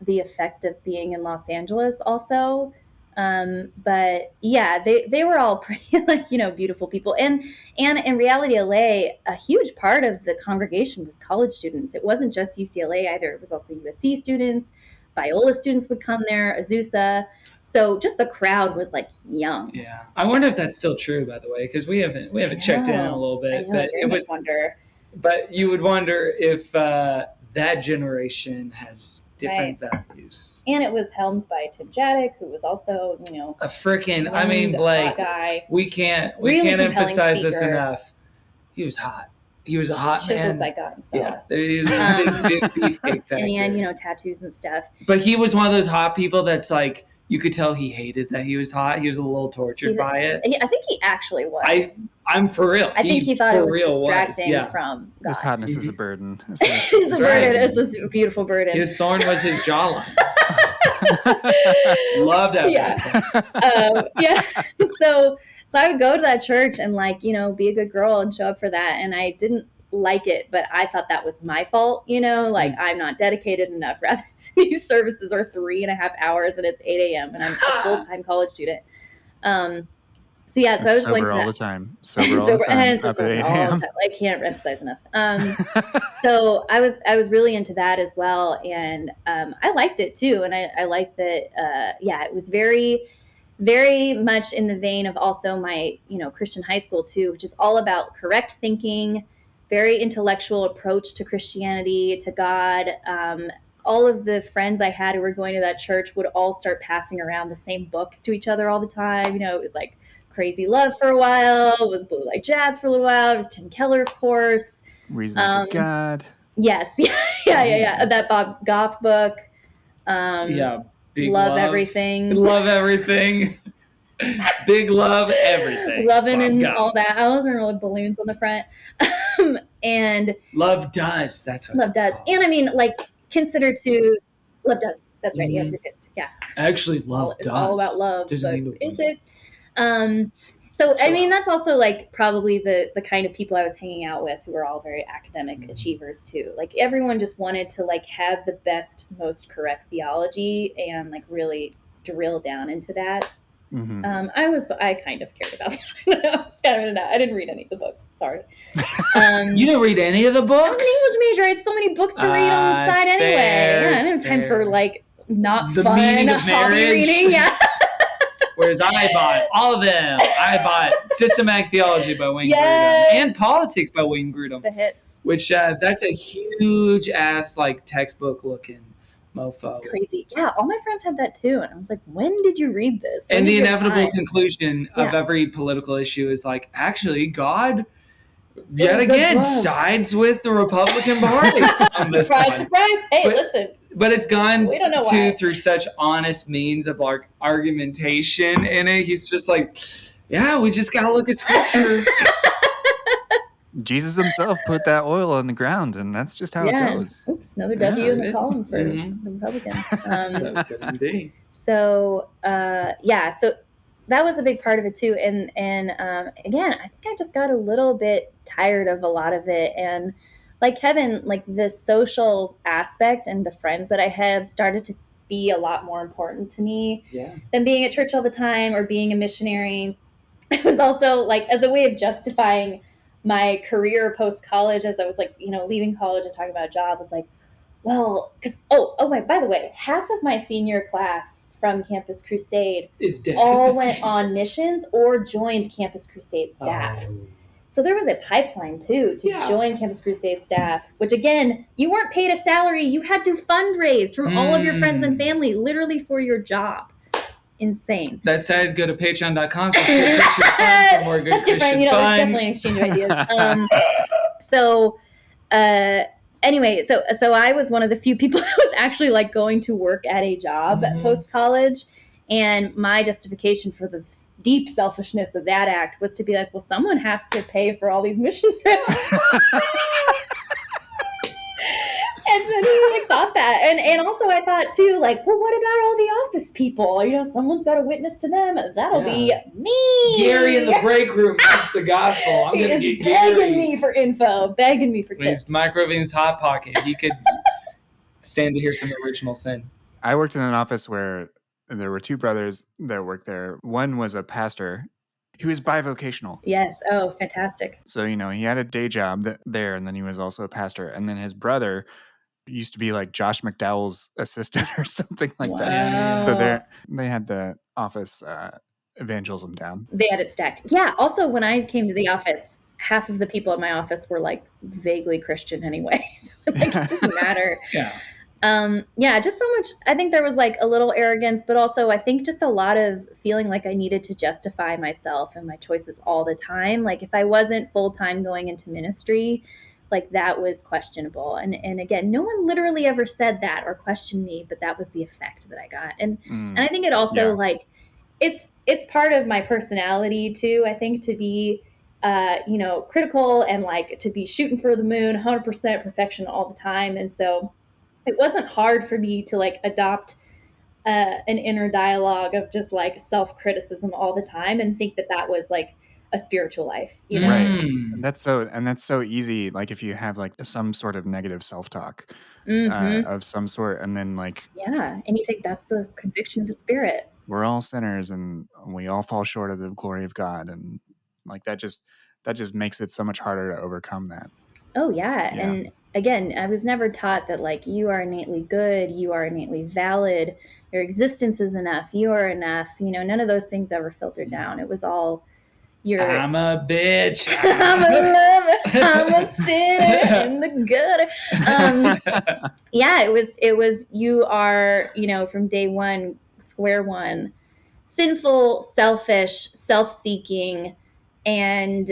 the effect of being in Los Angeles also. But yeah, they were all pretty like, beautiful people. And in Reality LA, a huge part of the congregation was college students. It wasn't just UCLA either. It was also USC students. Biola students would come there, Azusa. So just the crowd was like young. Yeah. I wonder if that's still true, by the way, because we haven't checked in a little bit. But it would wonder. But you would wonder if that generation has different values. And it was helmed by Tim Jaddick, who was also, a freaking, I mean, Blake, guy. we can't emphasize this enough. He was hot. He was a hot chiseled man. by God himself. Yeah, he was a big beefcake factor. And tattoos and stuff. But he was one of those hot people that's like, you could tell he hated that he was hot. He was a little tortured by it. I think he actually was. I'm for real. I think he thought it was distracting from God. His hotness is a burden. It's a burden. It's a beautiful burden. His thorn was his jawline. Loved that. Yeah. So I would go to that church and be a good girl and show up for that. And I didn't like it, but I thought that was my fault. I'm not dedicated enough. Rather, these services are 3.5 hours and it's 8 a.m. and I'm a full-time college student. So I was going all the time. Sober all the time. I can't emphasize enough. So I was really into that as well, and I liked it too. And I liked that. It was very, very much in the vein of also my Christian high school too, which is all about correct thinking, very intellectual approach to Christianity, to God. All of the friends I had who were going to that church would all start passing around the same books to each other all the time. It was like Crazy Love for a while. It was Blue Like Jazz for a little while. It was Tim Keller, of course. Reason for God. Yes. Yeah. That Bob Goff book. Big Love Everything. Love Everything. Big Love Everything. Loving Bob and Goff. All that. I always remember blballoons on the front. And Love Does. That's what Love Does. Called. And I mean, consider to Love Does. That's right. Yes. Yeah. Actually, Love Does. It's all about love. Doesn't mean is it? So I mean, that's also probably the kind of people I was hanging out with, who were all very academic achievers too. Everyone just wanted to have the best, most correct theology and really drill down into that. Mm-hmm. I kind of cared about that. I didn't read any of the books. Sorry. You didn't read any of the books? I was an English major. I had so many books to read on the side anyway. Yeah, I didn't have time for not the fun meaning of hobby marriage. reading. Yeah. Whereas I bought all of them. I bought Systematic Theology by Wayne Grudem and Politics by Wayne Grudem. The hits. Which that's a huge ass textbook looking mofo. Crazy. Yeah, all my friends had that too. And I was like, when did you read this? And the inevitable conclusion of every political issue is actually God yet again sides with the Republican Party. Surprise. Hey, listen. But it's gone we don't know through such honest means of argumentation in it. He's just we just got to look at scripture. Jesus himself put that oil on the ground, and that's just how it goes. Oops, another W in the column for the Republicans. So that was a big part of it too. And again, I think I just got a little bit tired of a lot of it. And like Kevin, the social aspect and the friends that I had started to be a lot more important to me than being at church all the time or being a missionary. It was also as a way of justifying my career post-college, as I was leaving college and talking about a job, was because by the way, half of my senior class from Campus Crusade is dead. All went on missions or joined Campus Crusade staff. So there was a pipeline too to join Campus Crusade staff, which again, you weren't paid a salary. You had to fundraise from all of your friends and family, literally for your job. Insane. That said, go to patreon.com. That's different. There's definitely an exchange of ideas. Anyway, so I was one of the few people that was actually like going to work at a job post college. And my justification for the deep selfishness of that act was to be like, well, someone has to pay for all these mission trips. And I like thought that. And also I thought too, like, well, what about all the office people? Someone's got to witness to them. That'll be me. Gary in the break room. That's the gospel. I'm going to get begging me for info, begging me for tips. He's microwaving Hot Pocket. He could stand to hear some original sin. I worked in an office where there were two brothers that worked there. One was a pastor. He was bivocational. Yes. Oh, fantastic. So, he had a day job there, and then he was also a pastor. And then his brother used to be like Josh McDowell's assistant or something like that. So they had the office evangelism down. They had it stacked. Yeah. Also, when I came to the office, half of the people at my office were like vaguely Christian anyway. So it didn't matter. Just so much. I think there was like a little arrogance, but also I think just a lot of feeling like I needed to justify myself and my choices all the time. Like if I wasn't full-time going into ministry, like that was questionable. And again, no one literally ever said that or questioned me, but that was the effect that I got. And I think it also like, it's part of my personality too, I think, to be, critical and like to be shooting for the moon, 100% perfection all the time. And so it wasn't hard for me to like adopt an inner dialogue of just like self-criticism all the time and think that was like a spiritual life, Right. That's so easy. Like if you have like some sort of negative self-talk of some sort, and then like, and you think that's the conviction of the Spirit. We're all sinners and we all fall short of the glory of God. And like, that just makes it so much harder to overcome that. Oh yeah. And again, I was never taught that like you are innately good, you are innately valid, your existence is enough, you are enough. None of those things ever filtered down. It was all I'm a bitch. I'm a lover. I'm a sinner in the gutter. It was you are, from day one, square one, sinful, selfish, self-seeking, and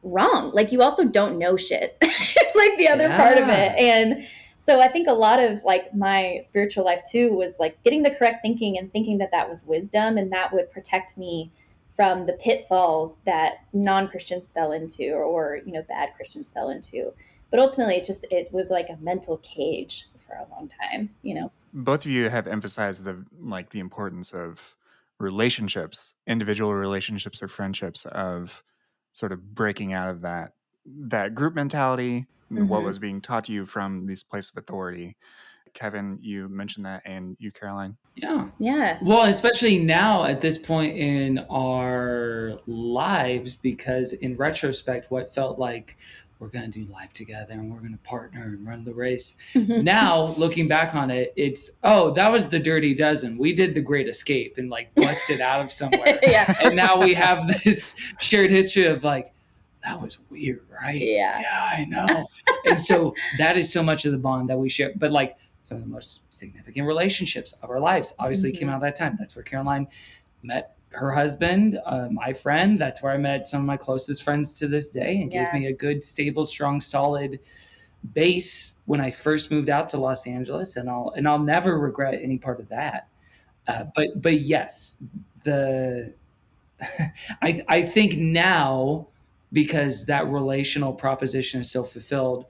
wrong. Like you also don't know shit. It's like the other part of it. And so I think a lot of like my spiritual life too was like getting the correct thinking and thinking that was wisdom, and that would protect me from the pitfalls that non-Christians fell into or bad Christians fell into. But ultimately it was like a mental cage for a long time, Both of you have emphasized the importance of relationships, individual relationships or friendships, of sort of breaking out of that group mentality, what was being taught to you from this place of authority. Kevin, you mentioned that, and you, Caroline? Yeah. Well, especially now at this point in our lives, because in retrospect, what felt like we're going to do life together and we're going to partner and run the race. Now, looking back on it, it's, that was the Dirty Dozen. We did the Great Escape and like busted out of somewhere. And now we have this shared history of like, that was weird, right? Yeah, I know. And so that is so much of the bond that we share. But like some of the most significant relationships of our lives obviously came out of that time. That's where Caroline met her husband, my friend. That's where I met some of my closest friends to this day, and gave me a good, stable, strong, solid base when I first moved out to Los Angeles. And I'll never regret any part of that. But yes, I think now, because that relational proposition is so fulfilled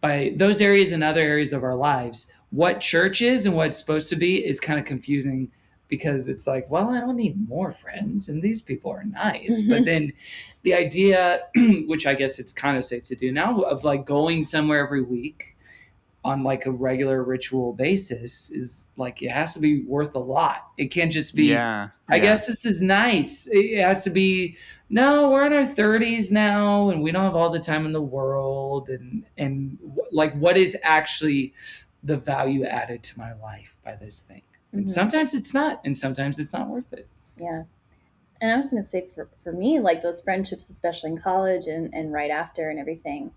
by those areas and other areas of our lives, what church is and what it's supposed to be is kind of confusing, because it's like, well, I don't need more friends and these people are nice. But then the idea, which I guess it's kind of safe to do now, of like going somewhere every week on like a regular ritual basis is like, it has to be worth a lot. It can't just be, I guess this is nice. It has to be, no, we're in our 30s now and we don't have all the time in the world. And like, what is actually the value added to my life by this thing? And sometimes it's not, and sometimes it's not worth it. Yeah. And I was going to say for me, like those friendships, especially in college and right after and everything,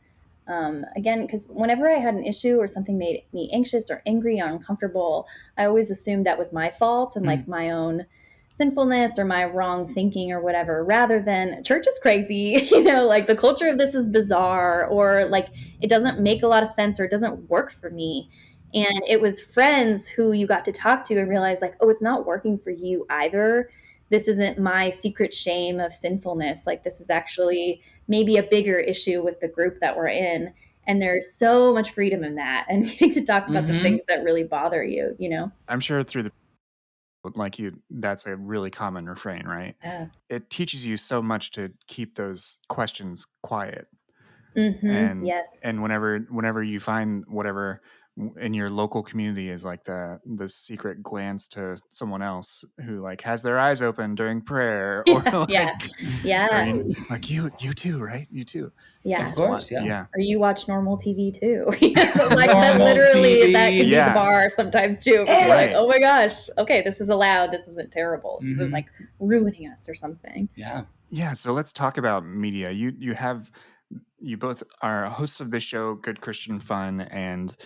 again, because whenever I had an issue or something made me anxious or angry or uncomfortable, I always assumed that was my fault and like my own sinfulness or my wrong thinking or whatever, rather than church is crazy, like the culture of this is bizarre, or like it doesn't make a lot of sense or it doesn't work for me. And it was friends who you got to talk to and realize like, oh, it's not working for you either. This isn't my secret shame of sinfulness. Like this is actually maybe a bigger issue with the group that we're in. And there's so much freedom in that, and getting to talk about the things that really bother you, I'm sure that's a really common refrain, right? Yeah. It teaches you so much to keep those questions quiet. Mm-hmm. Yes. And whenever you find whatever in your local community is like the secret glance to someone else who like has their eyes open during prayer, or like, like you too, right? You too. Yeah, of course, yeah. Or you watch normal TV too, like that. Literally, that can be the bar sometimes too. You're like, oh my gosh, okay, this is allowed. This isn't terrible. This isn't like ruining us or something. Yeah. So let's talk about media. You both are hosts of this show, Good Christian Fun, and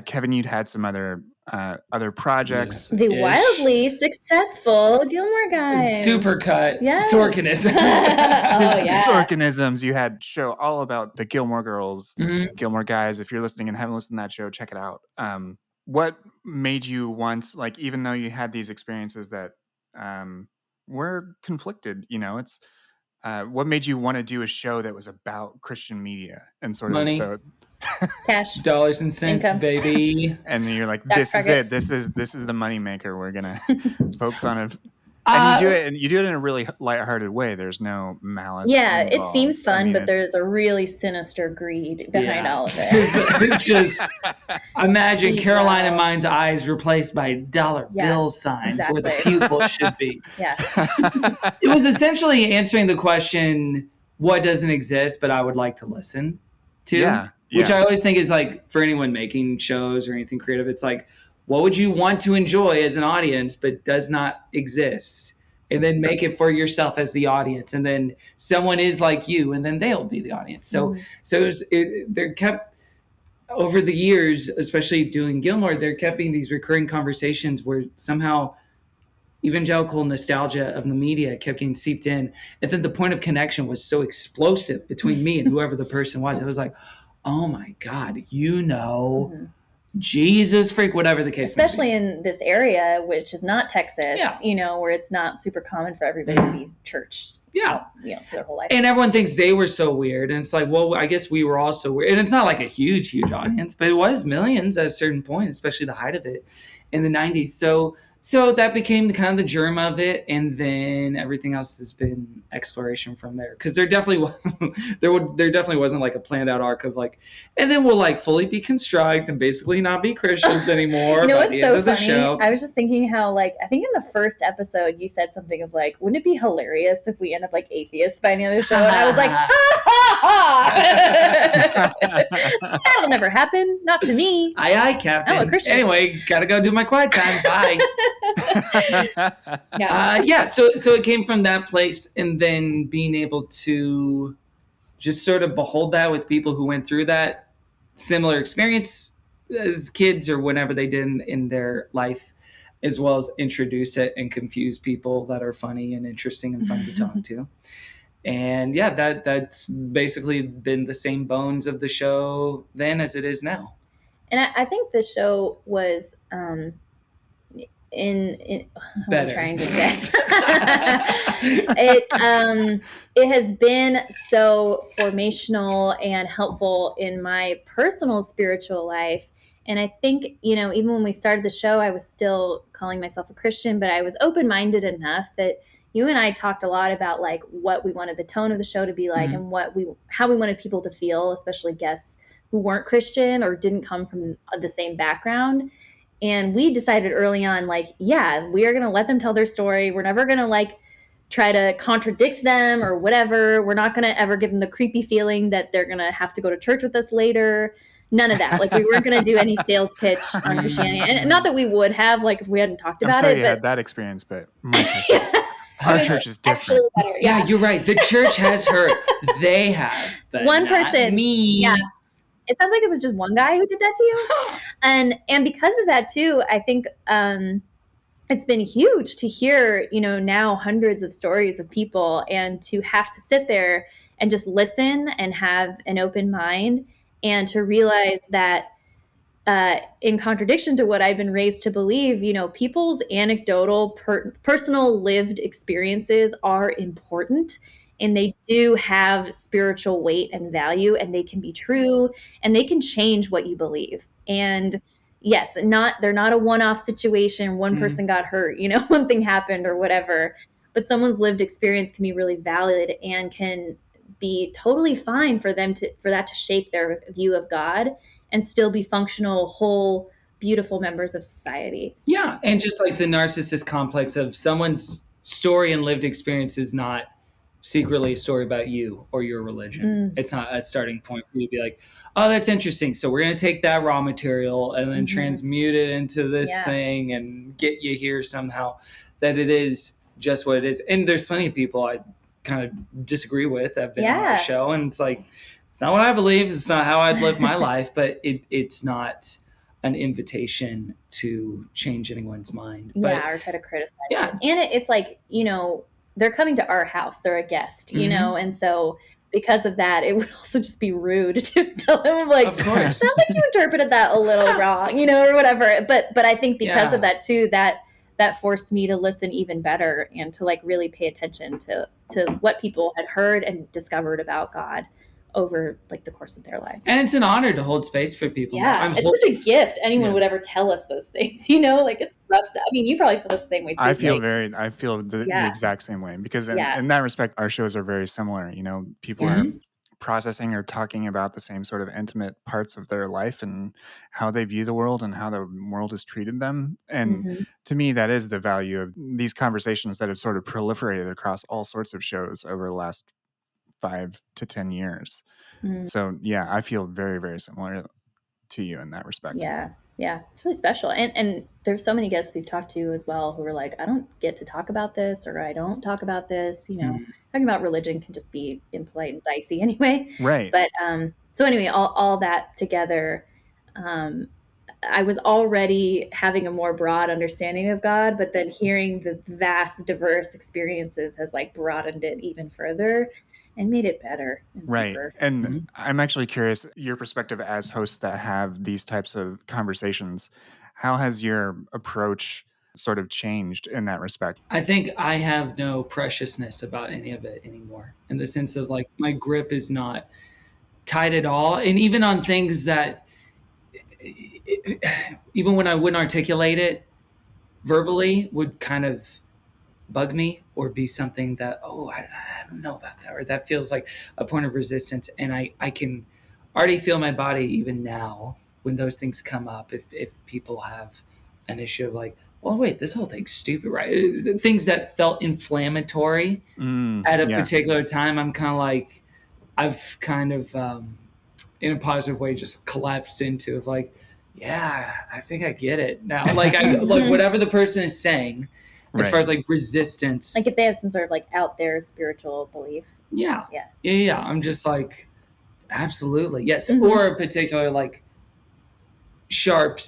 Kevin, you'd had some other projects. The wildly successful Gilmore Guys. Supercut. Yes. Sorkinisms. Sorkinisms. You had a show all about the Gilmore Girls, Gilmore Guys. If you're listening and haven't listened to that show, check it out. What made you want, like, even though you had these experiences that were conflicted, it's what made you want to do a show that was about Christian media and sort of money, cash, dollars and cents, income. Baby? And you're like, this is it. This is the money maker. We're gonna poke fun of. And you do it in a really lighthearted way. There's no malice. Yeah, it seems fun, but there's a really sinister greed behind all of it. It's just imagine Caroline in Mind's eyes replaced by dollar bill signs where the pupil should be. Yeah. It was essentially answering the question, what doesn't exist, but I would like to listen to. Yeah. Which I always think is like, for anyone making shows or anything creative, it's like, what would you want to enjoy as an audience but does not exist? And then make it for yourself as the audience. And then someone is like you, and then they'll be the audience. So there kept, over the years, especially doing Gilmore, there kept being these recurring conversations where somehow evangelical nostalgia of the media kept getting seeped in. And then the point of connection was so explosive between me and whoever the person was. It was like, oh my God, Jesus freak, whatever the case. Especially in this area, which is not Texas, where it's not super common for everybody to be churched. Yeah. For their whole life. And everyone thinks they were so weird. And it's like, well, I guess we were all so weird. And it's not like a huge audience, but it was millions at a certain point, especially the height of it in the 90s. So that became kind of the germ of it, and then everything else has been exploration from there. Because there definitely wasn't like a planned out arc of like, and then we'll like fully deconstruct and basically not be Christians anymore. What's so funny? I was just thinking how like, I think in the first episode you said something of like, wouldn't it be hilarious if we end up like atheists by the end of the show? And I was like, ha ha ha! That'll never happen. Not to me. Aye, Captain. I'm a Christian. Anyway, gotta go do my quiet time. Bye. So it came from that place, and then being able to just sort of behold that with people who went through that similar experience as kids or whenever they did in their life, as well as introduce it and confuse people that are funny and interesting and fun to talk to. And that's basically been the same bones of the show then as it is now. And I think the show was in I'm trying to say it has been so formational and helpful in my personal spiritual life. And I think, even when we started the show, I was still calling myself a Christian, but I was open-minded enough that you and I talked a lot about like what we wanted the tone of the show to be like, and how we wanted people to feel, especially guests who weren't Christian or didn't come from the same background. And we decided early on, like, we are going to let them tell their story. We're never going to like try to contradict them or whatever. We're not going to ever give them the creepy feeling that they're going to have to go to church with us later. None of that. Like, we weren't going to do any sales pitch on Christianity. And not that we would have, like, if we hadn't talked about it. You had that experience, but Our church is different. Better. Yeah, you're right. The church has hurt. They have. But one not person. Me. Yeah. It sounds like it was just one guy who did that to you. And because of that too, I think it's been huge to hear, now hundreds of stories of people, and to have to sit there and just listen and have an open mind, and to realize that in contradiction to what I've been raised to believe, people's anecdotal, personal lived experiences are important, and they do have spiritual weight and value, and they can be true, and they can change what you believe. And yes, they're not a one-off situation. One person got hurt, one thing happened or whatever, but someone's lived experience can be really valid and can be totally fine for that to shape their view of God and still be functional, whole, beautiful members of society. Yeah. And just like the narcissist complex of someone's story and lived experience is not secretly a story about you or your religion. It's not a starting point for you to be like, oh, that's interesting. So we're going to take that raw material and then transmute it into this thing and get you here somehow. That it is just what it is. And there's plenty of people I kind of disagree with. I've been on the show, and it's like, it's not what I believe. It's not how I'd live my life, but it's not an invitation to change anyone's mind. Or try to criticize. Yeah. And it's like, they're coming to our house. They're a guest, and so because of that, it would also just be rude to tell them, like, of course. Sounds like you interpreted that a little wrong, or whatever. But I think because of that too, that forced me to listen even better and to like really pay attention to what people had heard and discovered about God over like the course of their lives. And it's an honor to hold space for people. Yeah, it's such a gift. Anyone would ever tell us those things, like it's rough stuff. I mean, you probably feel the same way too. I feel the exact same way, because in that respect, our shows are very similar. People are processing or talking about the same sort of intimate parts of their life and how they view the world and how the world has treated them. And to me, that is the value of these conversations that have sort of proliferated across all sorts of shows over the last 5 to 10 years. So yeah, I feel very, very similar to you in that respect. Yeah, it's really special. And there's so many guests we've talked to as well who are like, I don't get to talk about this, or I don't talk about this. Talking about religion can just be impolite and dicey anyway. Right. But so anyway, all that together, I was already having a more broad understanding of God, but then hearing the vast, diverse experiences has like broadened it even further and made it better. And right. deeper. And I'm actually curious, your perspective as hosts that have these types of conversations, how has your approach sort of changed in that respect? I think I have no preciousness about any of it anymore, in the sense of like my grip is not tight at all. And even on things that, even when I wouldn't articulate it verbally, would kind of bug me or be something that, I don't know about that, or that feels like a point of resistance. And I can already feel my body even now when those things come up, if people have an issue of like, well, wait, this whole thing's stupid, right? Things that felt inflammatory at a particular time, I'm kind of like, I've kind of, in a positive way, just collapsed into of like, yeah, I think I get it now. Like, like whatever the person is saying, as far as like resistance. Like if they have some sort of like out there spiritual belief. Yeah. I'm just like, absolutely. Yes. Or a particular like sharp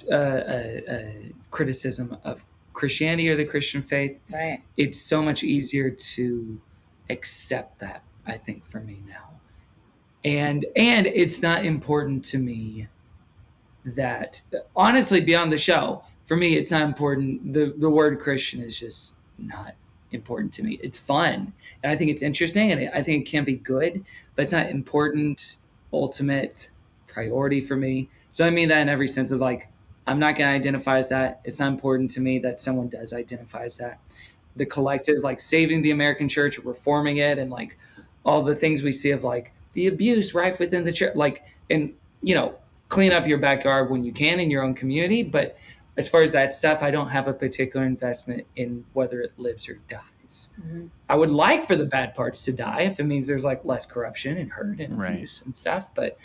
criticism of Christianity or the Christian faith. Right. It's so much easier to accept that, I think, for me now. And it's not important to me that, honestly, beyond the show, for me, it's not important. The word Christian is just not important to me. It's fun, and I think it's interesting, and I think it can be good, but it's not important, ultimate priority for me. So I mean that in every sense of like, I'm not going to identify as that. It's not important to me that someone does identify as that. The collective, like saving the American church, reforming it, and like all the things we see of like the abuse rife within the church, like, and clean up your backyard when you can in your own community. But as far as that stuff, I don't have a particular investment in whether it lives or dies. I would like for the bad parts to die if it means there's like less corruption and hurt and abuse and stuff. But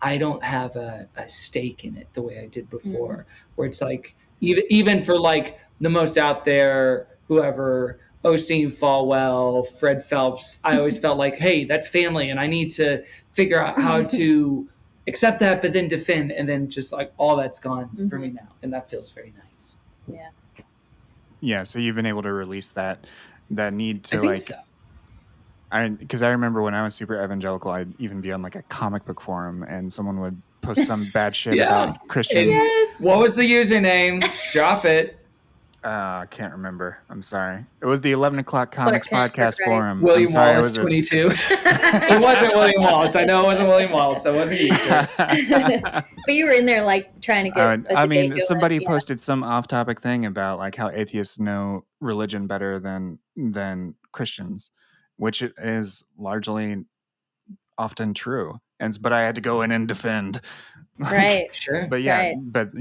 I don't have a stake in it the way I did before, where it's like, even for like the most out there, whoever Osteen Falwell, Fred Phelps, I always felt like, hey, that's family, and I need to figure out how to accept that, but then defend, and then just like all that's gone for me now, and that feels very nice. Yeah. Yeah, so you've been able to release that need to I think so. Because I remember when I was super evangelical, I'd even be on like a comic book forum, and someone would post some bad shit about Christians. Yes. What was the username? Drop it. I can't remember. I'm sorry. It was the 11 o'clock comics podcast forum. William Wallace 22. It wasn't William Wallace. I know it wasn't William Wallace. So it wasn't you, sir. But you were in there like trying to get. I mean, somebody posted some off-topic thing about like how atheists know religion better than Christians, which is largely often true. But I had to go in and defend. Right. Sure. But yeah, Right. but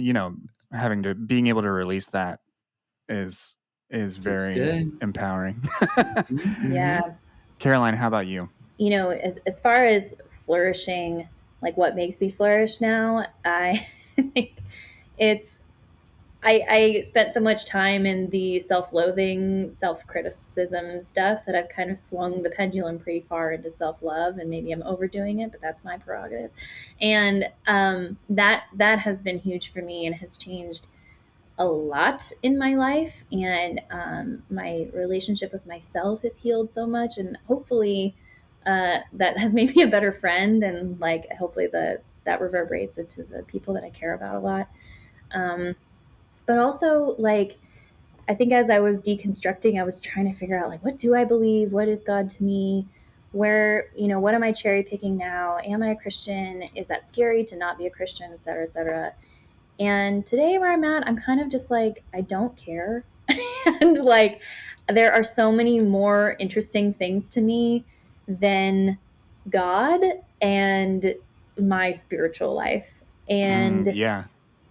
being able to release that is very empowering. Yeah. Caroline, how about you? As far as flourishing, like what makes me flourish now, I think I spent so much time in the self-loathing, self-criticism stuff that I've kind of swung the pendulum pretty far into self-love, and maybe I'm overdoing it, but that's my prerogative. And that has been huge for me and has changed a lot in my life, and my relationship with myself has healed so much, and hopefully that has made me a better friend, and like hopefully that reverberates into the people that I care about a lot. But also, like, I think as I was deconstructing, I was trying to figure out, like, what do I believe? What is God to me? Where, what am I cherry picking now? Am I a Christian? Is that scary to not be a Christian, et cetera, et cetera? And today where I'm at, I'm kind of just like, I don't care. And like, there are so many more interesting things to me than God and my spiritual life. And yeah.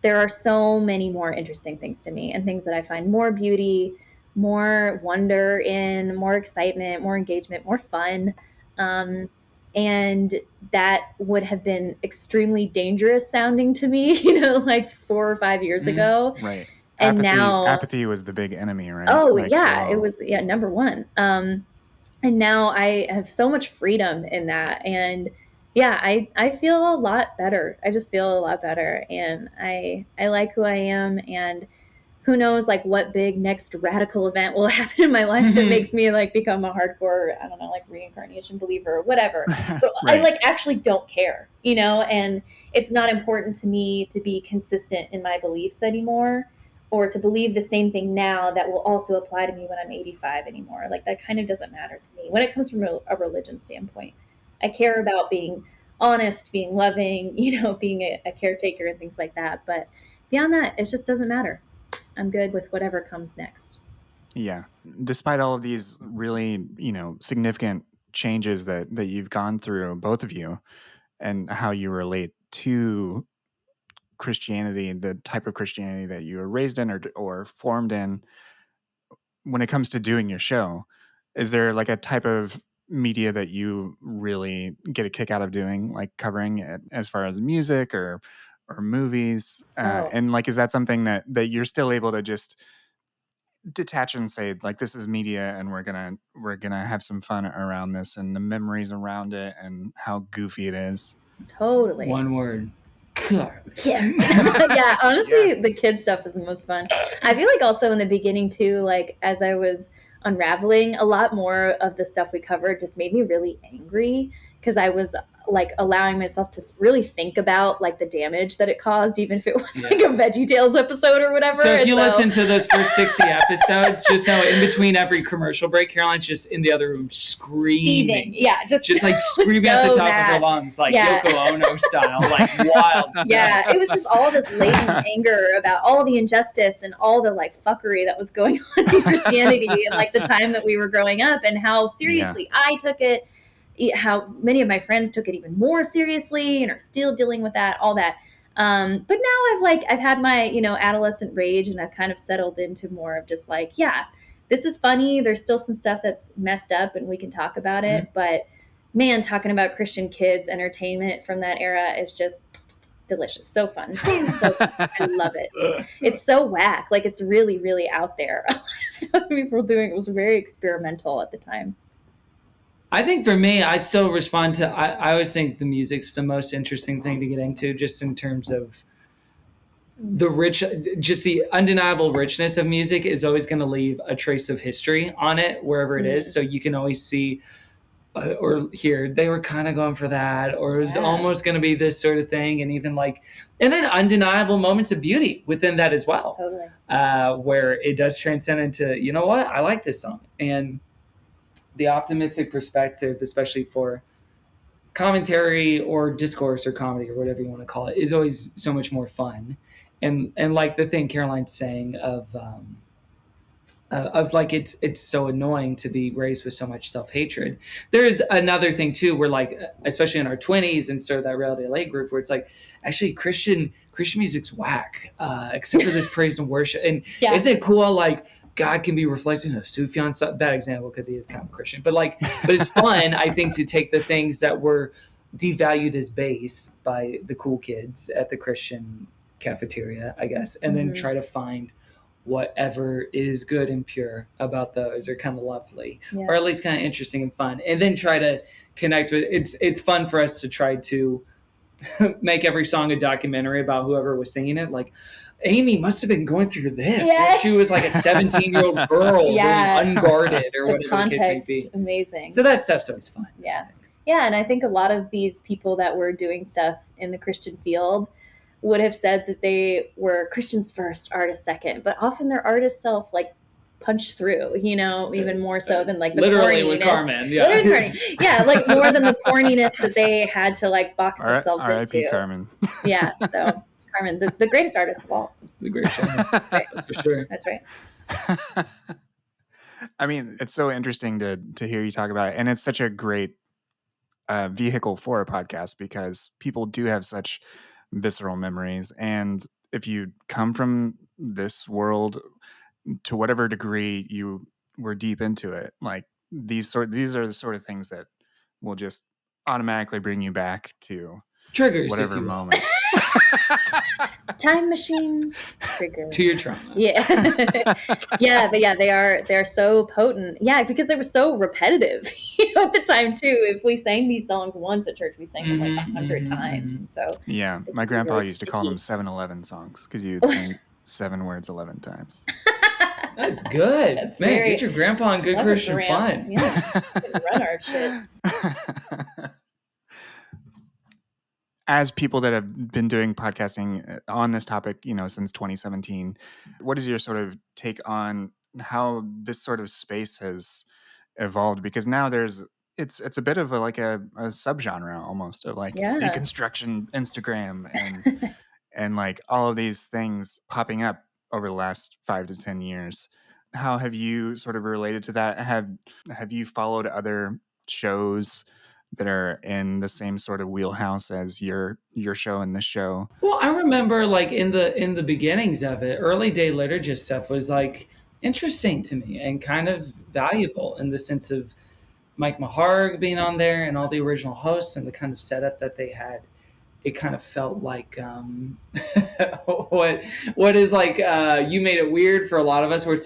There are so many more interesting things to me, and things that I find more beauty, more wonder in, more excitement, more engagement, more fun. And that would have been extremely dangerous sounding to me, like 4 or 5 years ago. Right. And apathy was the big enemy, right? Oh, like, yeah, it was number one. And now I have so much freedom in that. And yeah, I feel a lot better. I just feel a lot better. And I like who I am. And who knows, like, what big next radical event will happen in my life that makes me like become a hardcore, I don't know, like reincarnation believer or whatever. But right. I like actually don't care, and it's not important to me to be consistent in my beliefs anymore, or to believe the same thing now that will also apply to me when I'm 85 anymore. Like, that kind of doesn't matter to me when it comes from a religion standpoint. I care about being honest, being loving, being a caretaker and things like that. But beyond that, it just doesn't matter. I'm good with whatever comes next. Yeah. Despite all of these really, significant changes that you've gone through, both of you, and how you relate to Christianity, the type of Christianity that you were raised in or formed in, when it comes to doing your show, is there like a type of media that you really get a kick out of doing, like covering it, as far as music or movies? And like, is that something that you're still able to just detach and say, like, this is media and we're gonna have some fun around this, and the memories around it and how goofy it is? Totally. One word. Yeah. Yeah, honestly, the kid stuff is the most fun. I feel like also in the beginning too, like as I was unraveling, a lot more of the stuff we covered just made me really angry, because I was like allowing myself to really think about like the damage that it caused, even if it was like a VeggieTales episode or whatever. So if you listen to those first 60 episodes, just know in between every commercial break, Caroline's just in the other room screaming. Seething. Yeah, just like screaming at the top of her lungs, like Yoko Ono style, like wild stuff. Yeah, it was just all this latent anger about all the injustice and all the like fuckery that was going on in Christianity and like the time that we were growing up, and how seriously I took it, how many of my friends took it even more seriously and are still dealing with that, all that. But now I've had my, adolescent rage, and I've kind of settled into more of just like, yeah, this is funny. There's still some stuff that's messed up and we can talk about it. But man, talking about Christian kids entertainment from that era is just delicious. So fun. So fun. I love it. It's so whack. Like, it's really, really out there. A lot of stuff other people were doing. It was very experimental at the time. I think for me, I still respond to, I always think the music's the most interesting thing to get into, just in terms of just the undeniable richness of music is always going to leave a trace of history on it, wherever it is. So you can always see or hear, they were kind of going for that, or it was almost going to be this sort of thing. And even and then undeniable moments of beauty within that as well. Totally. Where it does transcend into, you know what, I like this song. And the optimistic perspective, especially for commentary or discourse or comedy or whatever you want to call it, is always so much more fun. And like the thing Caroline's saying of like, it's so annoying to be raised with so much self-hatred. There's another thing too, where like, especially in our 20s and sort of that Reality LA group, where it's like, actually Christian music's whack, except for this praise and worship. And isn't it cool? Like, God can be reflected in a Sufjan stuff. Bad example because he is kind of Christian, but it's fun, I think, to take the things that were devalued as base by the cool kids at the Christian cafeteria, I guess, and then try to find whatever is good and pure about those, or kind of lovely, or at least kind of interesting and fun, and then try to connect with it. It's fun for us to try to make every song a documentary about whoever was singing it. Like, Amy must have been going through this. Yeah. She was like a 17-year-old girl, really unguarded, or whatever the case may be. Amazing. So that stuff's always fun. Yeah. Yeah, and I think a lot of these people that were doing stuff in the Christian field would have said that they were Christians first, artists second, but often their artist self punched through, even more so than the literally corniness. With Carmen, yeah, more than the corniness that they had to box themselves into. R.I.P. Carmen. Yeah, so Carmen, the greatest artist of all. The greatest. That's right. That's for sure. That's right. I mean, it's so interesting to hear you talk about it, and it's such a great vehicle for a podcast, because people do have such visceral memories, and if you come from this world to whatever degree you were deep into it, these are the sort of things that will just automatically bring you back to triggers, whatever moment. Time machine trigger to your trauma. Yeah. But they're so potent. Yeah, because they were so repetitive, at the time too. If we sang these songs once at church, we sang them 100 times. And so my grandpa used to call them 7-11 songs, because you'd sing 7 words 11 times. That's good. That's Man, get your grandpa on good Christian fun. Yeah, run our shit. As people that have been doing podcasting on this topic, since 2017, what is your sort of take on how this sort of space has evolved? Because now it's a bit of a subgenre almost of deconstruction Instagram and all of these things popping up over the last 5 to 10 years. How have you sort of related to that? Have you followed other shows that are in the same sort of wheelhouse as your show and this show? Well, I remember in the beginnings of it, early day liturgist stuff was interesting to me and kind of valuable, in the sense of Mike Maharg being on there and all the original hosts and the kind of setup that they had. It kind of felt like what is You Made It Weird for a lot of us, where it's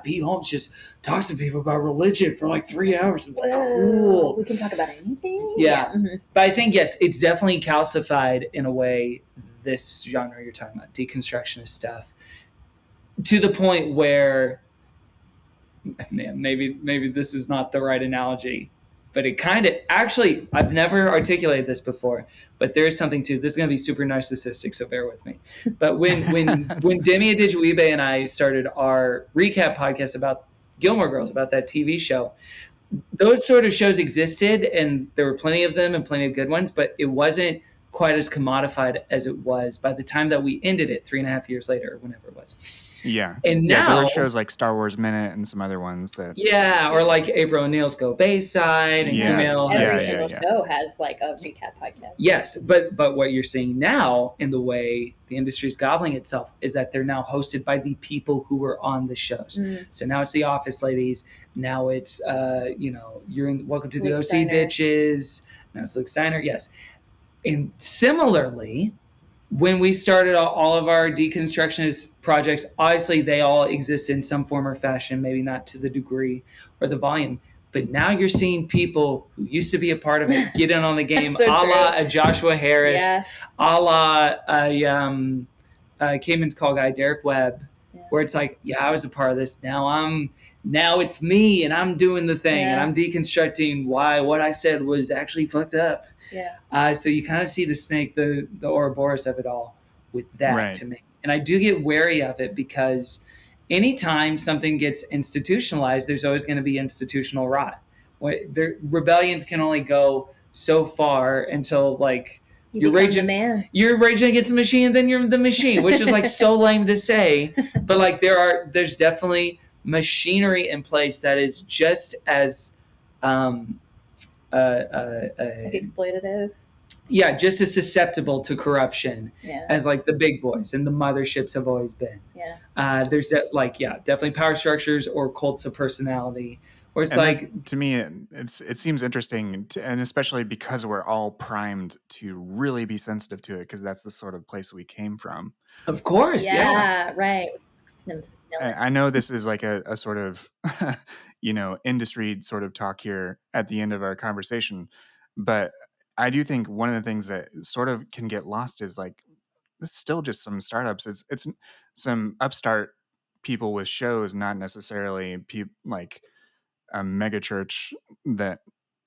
Pete Holmes just talks to people about religion for 3 hours. It's cool. We can talk about anything. Yeah. Mm-hmm. But I think, yes, it's definitely calcified in a way, this genre you're talking about, deconstructionist stuff, to the point where, man, maybe this is not the right analogy, but it kind of, actually, I've never articulated this before, but there is something to this. Is going to be super narcissistic, so bear with me. But when Demi Adijuibe and I started our recap podcast about Gilmore Girls, about that TV show, those sort of shows existed, and there were plenty of them and plenty of good ones, but it wasn't quite as commodified as it was by the time that we ended it 3.5 years later, or whenever it was. Yeah. And now there were shows like Star Wars Minute and some other ones that. Yeah, or April O'Neil's Go Bayside and Camille. Every single show has a recap podcast. Yes, but what you're seeing now, in the way the industry is gobbling itself, is that they're now hosted by the people who were on the shows. So now it's the Office ladies. Now it's you're in Welcome to the OC Bitches. Now it's Luke Steiner. Yes. And similarly, when we started all of our deconstructionist projects, obviously they all exist in some form or fashion, maybe not to the degree or the volume. But now you're seeing people who used to be a part of it get in on the game, So a la true. a Joshua Harris, Yeah. a la a Cayman's Call guy, Derek Webb, Yeah. where it's like, yeah, I was a part of this. Now it's me and I'm doing the thing and Yeah. I'm deconstructing why what I said was actually fucked up. Yeah. So you kind of see the snake, the Ouroboros of it all with that Right. to me. And I do get wary of it because anytime something gets institutionalized, there's always going to be institutional rot. Rebellions can only go so far until like You become the man. you're raging against the machine, and then you're the machine, which is like so lame to say. But like there's definitely machinery in place that is just as Like exploitative. yeah, just as susceptible to corruption Yeah. as like the big boys and the motherships have always been. Yeah. There's that, like, yeah, definitely power structures or cults of personality, where it's And like, that's, to me, it seems interesting, and especially because we're all primed to really be sensitive to it, because that's the sort of place we came from. of course, yeah. Yeah. Right. I know this is like a sort of, industry sort of talk here at the end of our conversation, but I do think one of the things that sort of can get lost is like, it's still just some startups. It's some upstart people with shows, not necessarily like a mega church that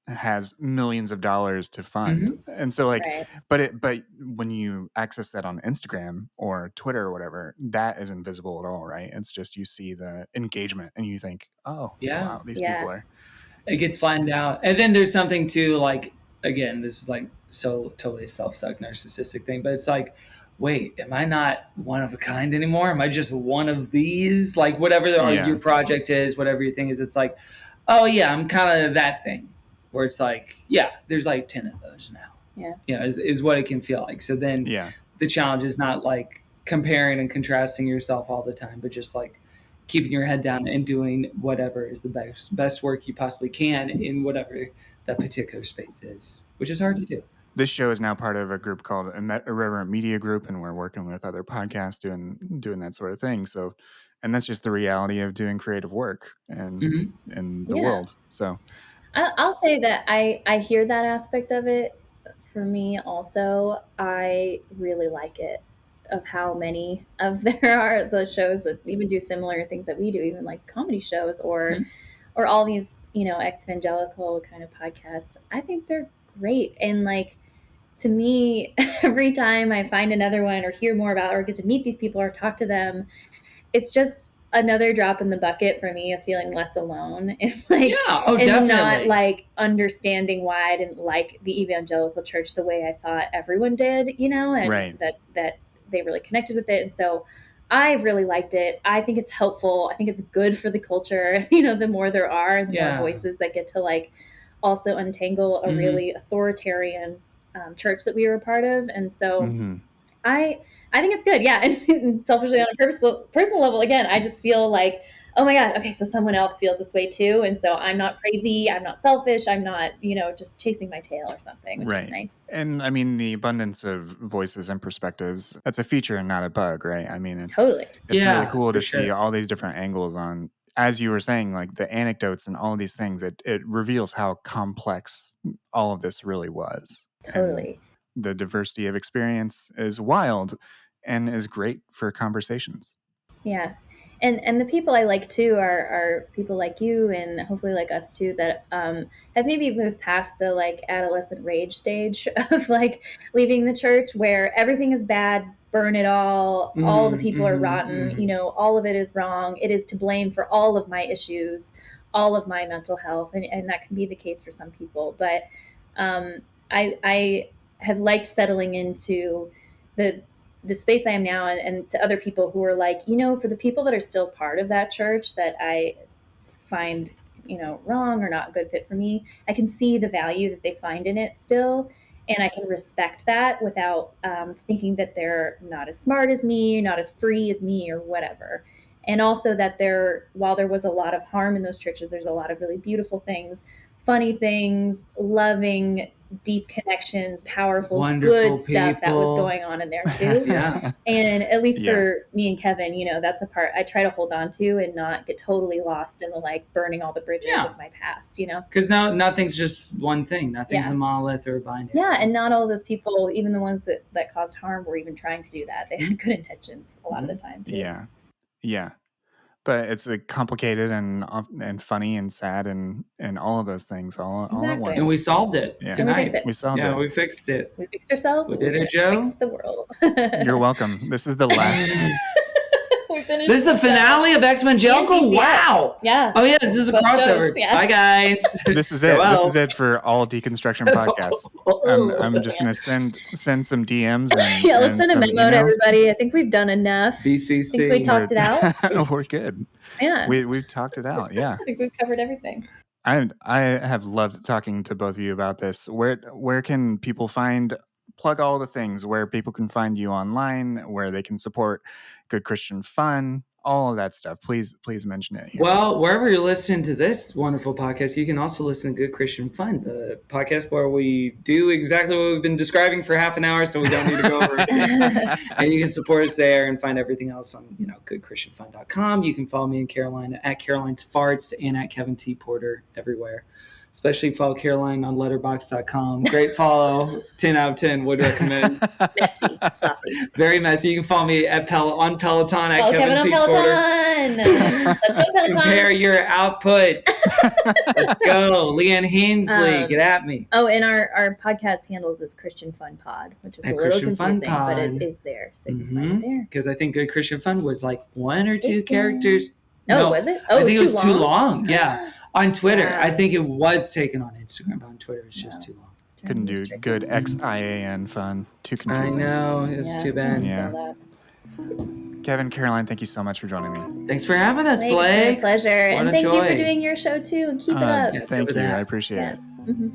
has millions of dollars to fund. And so like, Right. but when you access that on Instagram or Twitter or whatever, that is invisible at all, right? It's just, you see the engagement and you think, oh Yeah. wow, these Yeah. people are, It gets flattened out. And then there's something to like, again, this is like so totally a self-suck narcissistic thing, but it's like, wait, am I not one of a kind anymore? Am I just one of these? Like whatever your project is, whatever your thing is, it's like, oh yeah, I'm kind of that thing. Where it's like, yeah, there's like 10 of those now. Yeah. You know, is what it can feel like. So then the challenge is not like comparing and contrasting yourself all the time, but just like keeping your head down and doing whatever is the best work you possibly can in whatever that particular space is, which is hard to do. This show is now part of a group called Irreverent Media Group, and we're working with other podcasts doing that sort of thing. So, and that's just the reality of doing creative work and in the world. So I'll say that I hear that aspect of it. For me also, I really like it, of how many of there are the shows that even do similar things that we do, even like comedy shows or all these, ex-evangelical kind of podcasts. I think they're great. And like, to me, every time I find another one or hear more about or get to meet these people or talk to them, it's just another drop in the bucket for me of feeling less alone and like and not like understanding why I didn't like the evangelical church the way I thought everyone did, and that they really connected with it. And so I've really liked it. I think it's helpful. I think it's good for the culture. The more there are, the more voices that get to like also untangle a really authoritarian church that we were a part of. And so I think it's good. Yeah. And selfishly on a personal level, again, I just feel like, oh my God, okay, so someone else feels this way too. And so I'm not crazy. I'm not selfish. I'm not, just chasing my tail or something, which is nice. And I mean, the abundance of voices and perspectives, that's a feature and not a bug, right? I mean, it's really cool to see all these different angles on, as you were saying, like the anecdotes and all of these things. It reveals how complex all of this really was. Totally. And the diversity of experience is wild and is great for conversations. Yeah. And the people I like too are people like you and hopefully like us too that have maybe moved past the like adolescent rage stage of like leaving the church where everything is bad, burn it all the people are rotten, all of it is wrong. It is to blame for all of my issues, all of my mental health. And that can be the case for some people. But I have liked settling into the space I am now and to other people who are like, for the people that are still part of that church that I find, wrong or not a good fit for me, I can see the value that they find in it still. And I can respect that without thinking that they're not as smart as me, not as free as me or whatever. And also that while there was a lot of harm in those churches, there's a lot of really beautiful things funny things, loving, deep connections, powerful, Wonderful good stuff that was people. going on in there too. Yeah. And at least Yeah. for me and Kevin, you know, that's a part I try to hold on to and not get totally lost in the like burning all the bridges Yeah. of my past, you know? Because nothing's just one thing. Nothing's Yeah. a monolith or a binary. Yeah, and not all those people, even the ones that caused harm, were even trying to do that. They had good intentions a lot of the time too. Yeah. But it's complicated and funny and sad and all of those things all at Exactly. once. And we solved it Yeah. And we tonight. fixed it. We solved Yeah, it. we fixed it. We fixed ourselves. We did We're it, gonna Joe. Fix the world. You're welcome. This is the last. We finished This is the show. finale of Evangelical? TNTCS. Wow. Yeah. Oh, yeah, this is a Both crossover. shows, yeah. Bye, guys. This is it. Well. This is it for all deconstruction podcasts. I'm just gonna send some DMs. And, Yeah, let's and send a some memo to emails. everybody. I think we've done enough. I BCC. think we talked it out. We're good. Yeah. We've talked it out. Yeah. I think we've covered everything. I have loved talking to both of you about this. Where can people plug all the things, where people can find you online, where they can support Good Christian Fun, all of that stuff. Please mention it here. Well, wherever you're listening to this wonderful podcast, you can also listen to Good Christian Fun, the podcast where we do exactly what we've been describing for half an hour, so we don't need to go over it. And you can support us there and find everything else on, goodchristianfun.com. You can follow me and Caroline at Caroline's Farts and at Kevin T. Porter everywhere. Especially follow Caroline on letterboxd.com. Great follow. 10 out of 10 would recommend. Messy, sloppy. Very messy. You can follow me on Peloton at Follow Kevin Kevin T. on Porter. Peloton. Let's go Peloton. Compare your outputs. Let's go. Leanne Hensley, get at me. Oh, and our podcast handles is Christian Fun Pod, which is At a little Christian Fun confusing, but it Pod. is there. So you can find it there. Because I think Good Christian Fun was like one or two Yeah. characters. No, was it? Oh, I think it was too too long. Yeah. On Twitter. Wow. I think it was taken on Instagram, but on Twitter it's just too long. Couldn't do Restricted. good XIAN Fun. Too I confusing. know. It's Yeah, too bad. Yeah. spell that. Kevin, Caroline, thank you so much for joining me. Thanks for having us, Thanks, it's been a Blake. pleasure. What And a thank you joy. for doing your show too, and keep it up. Yeah, Thank over you. there. I appreciate Yeah. it. Mhm.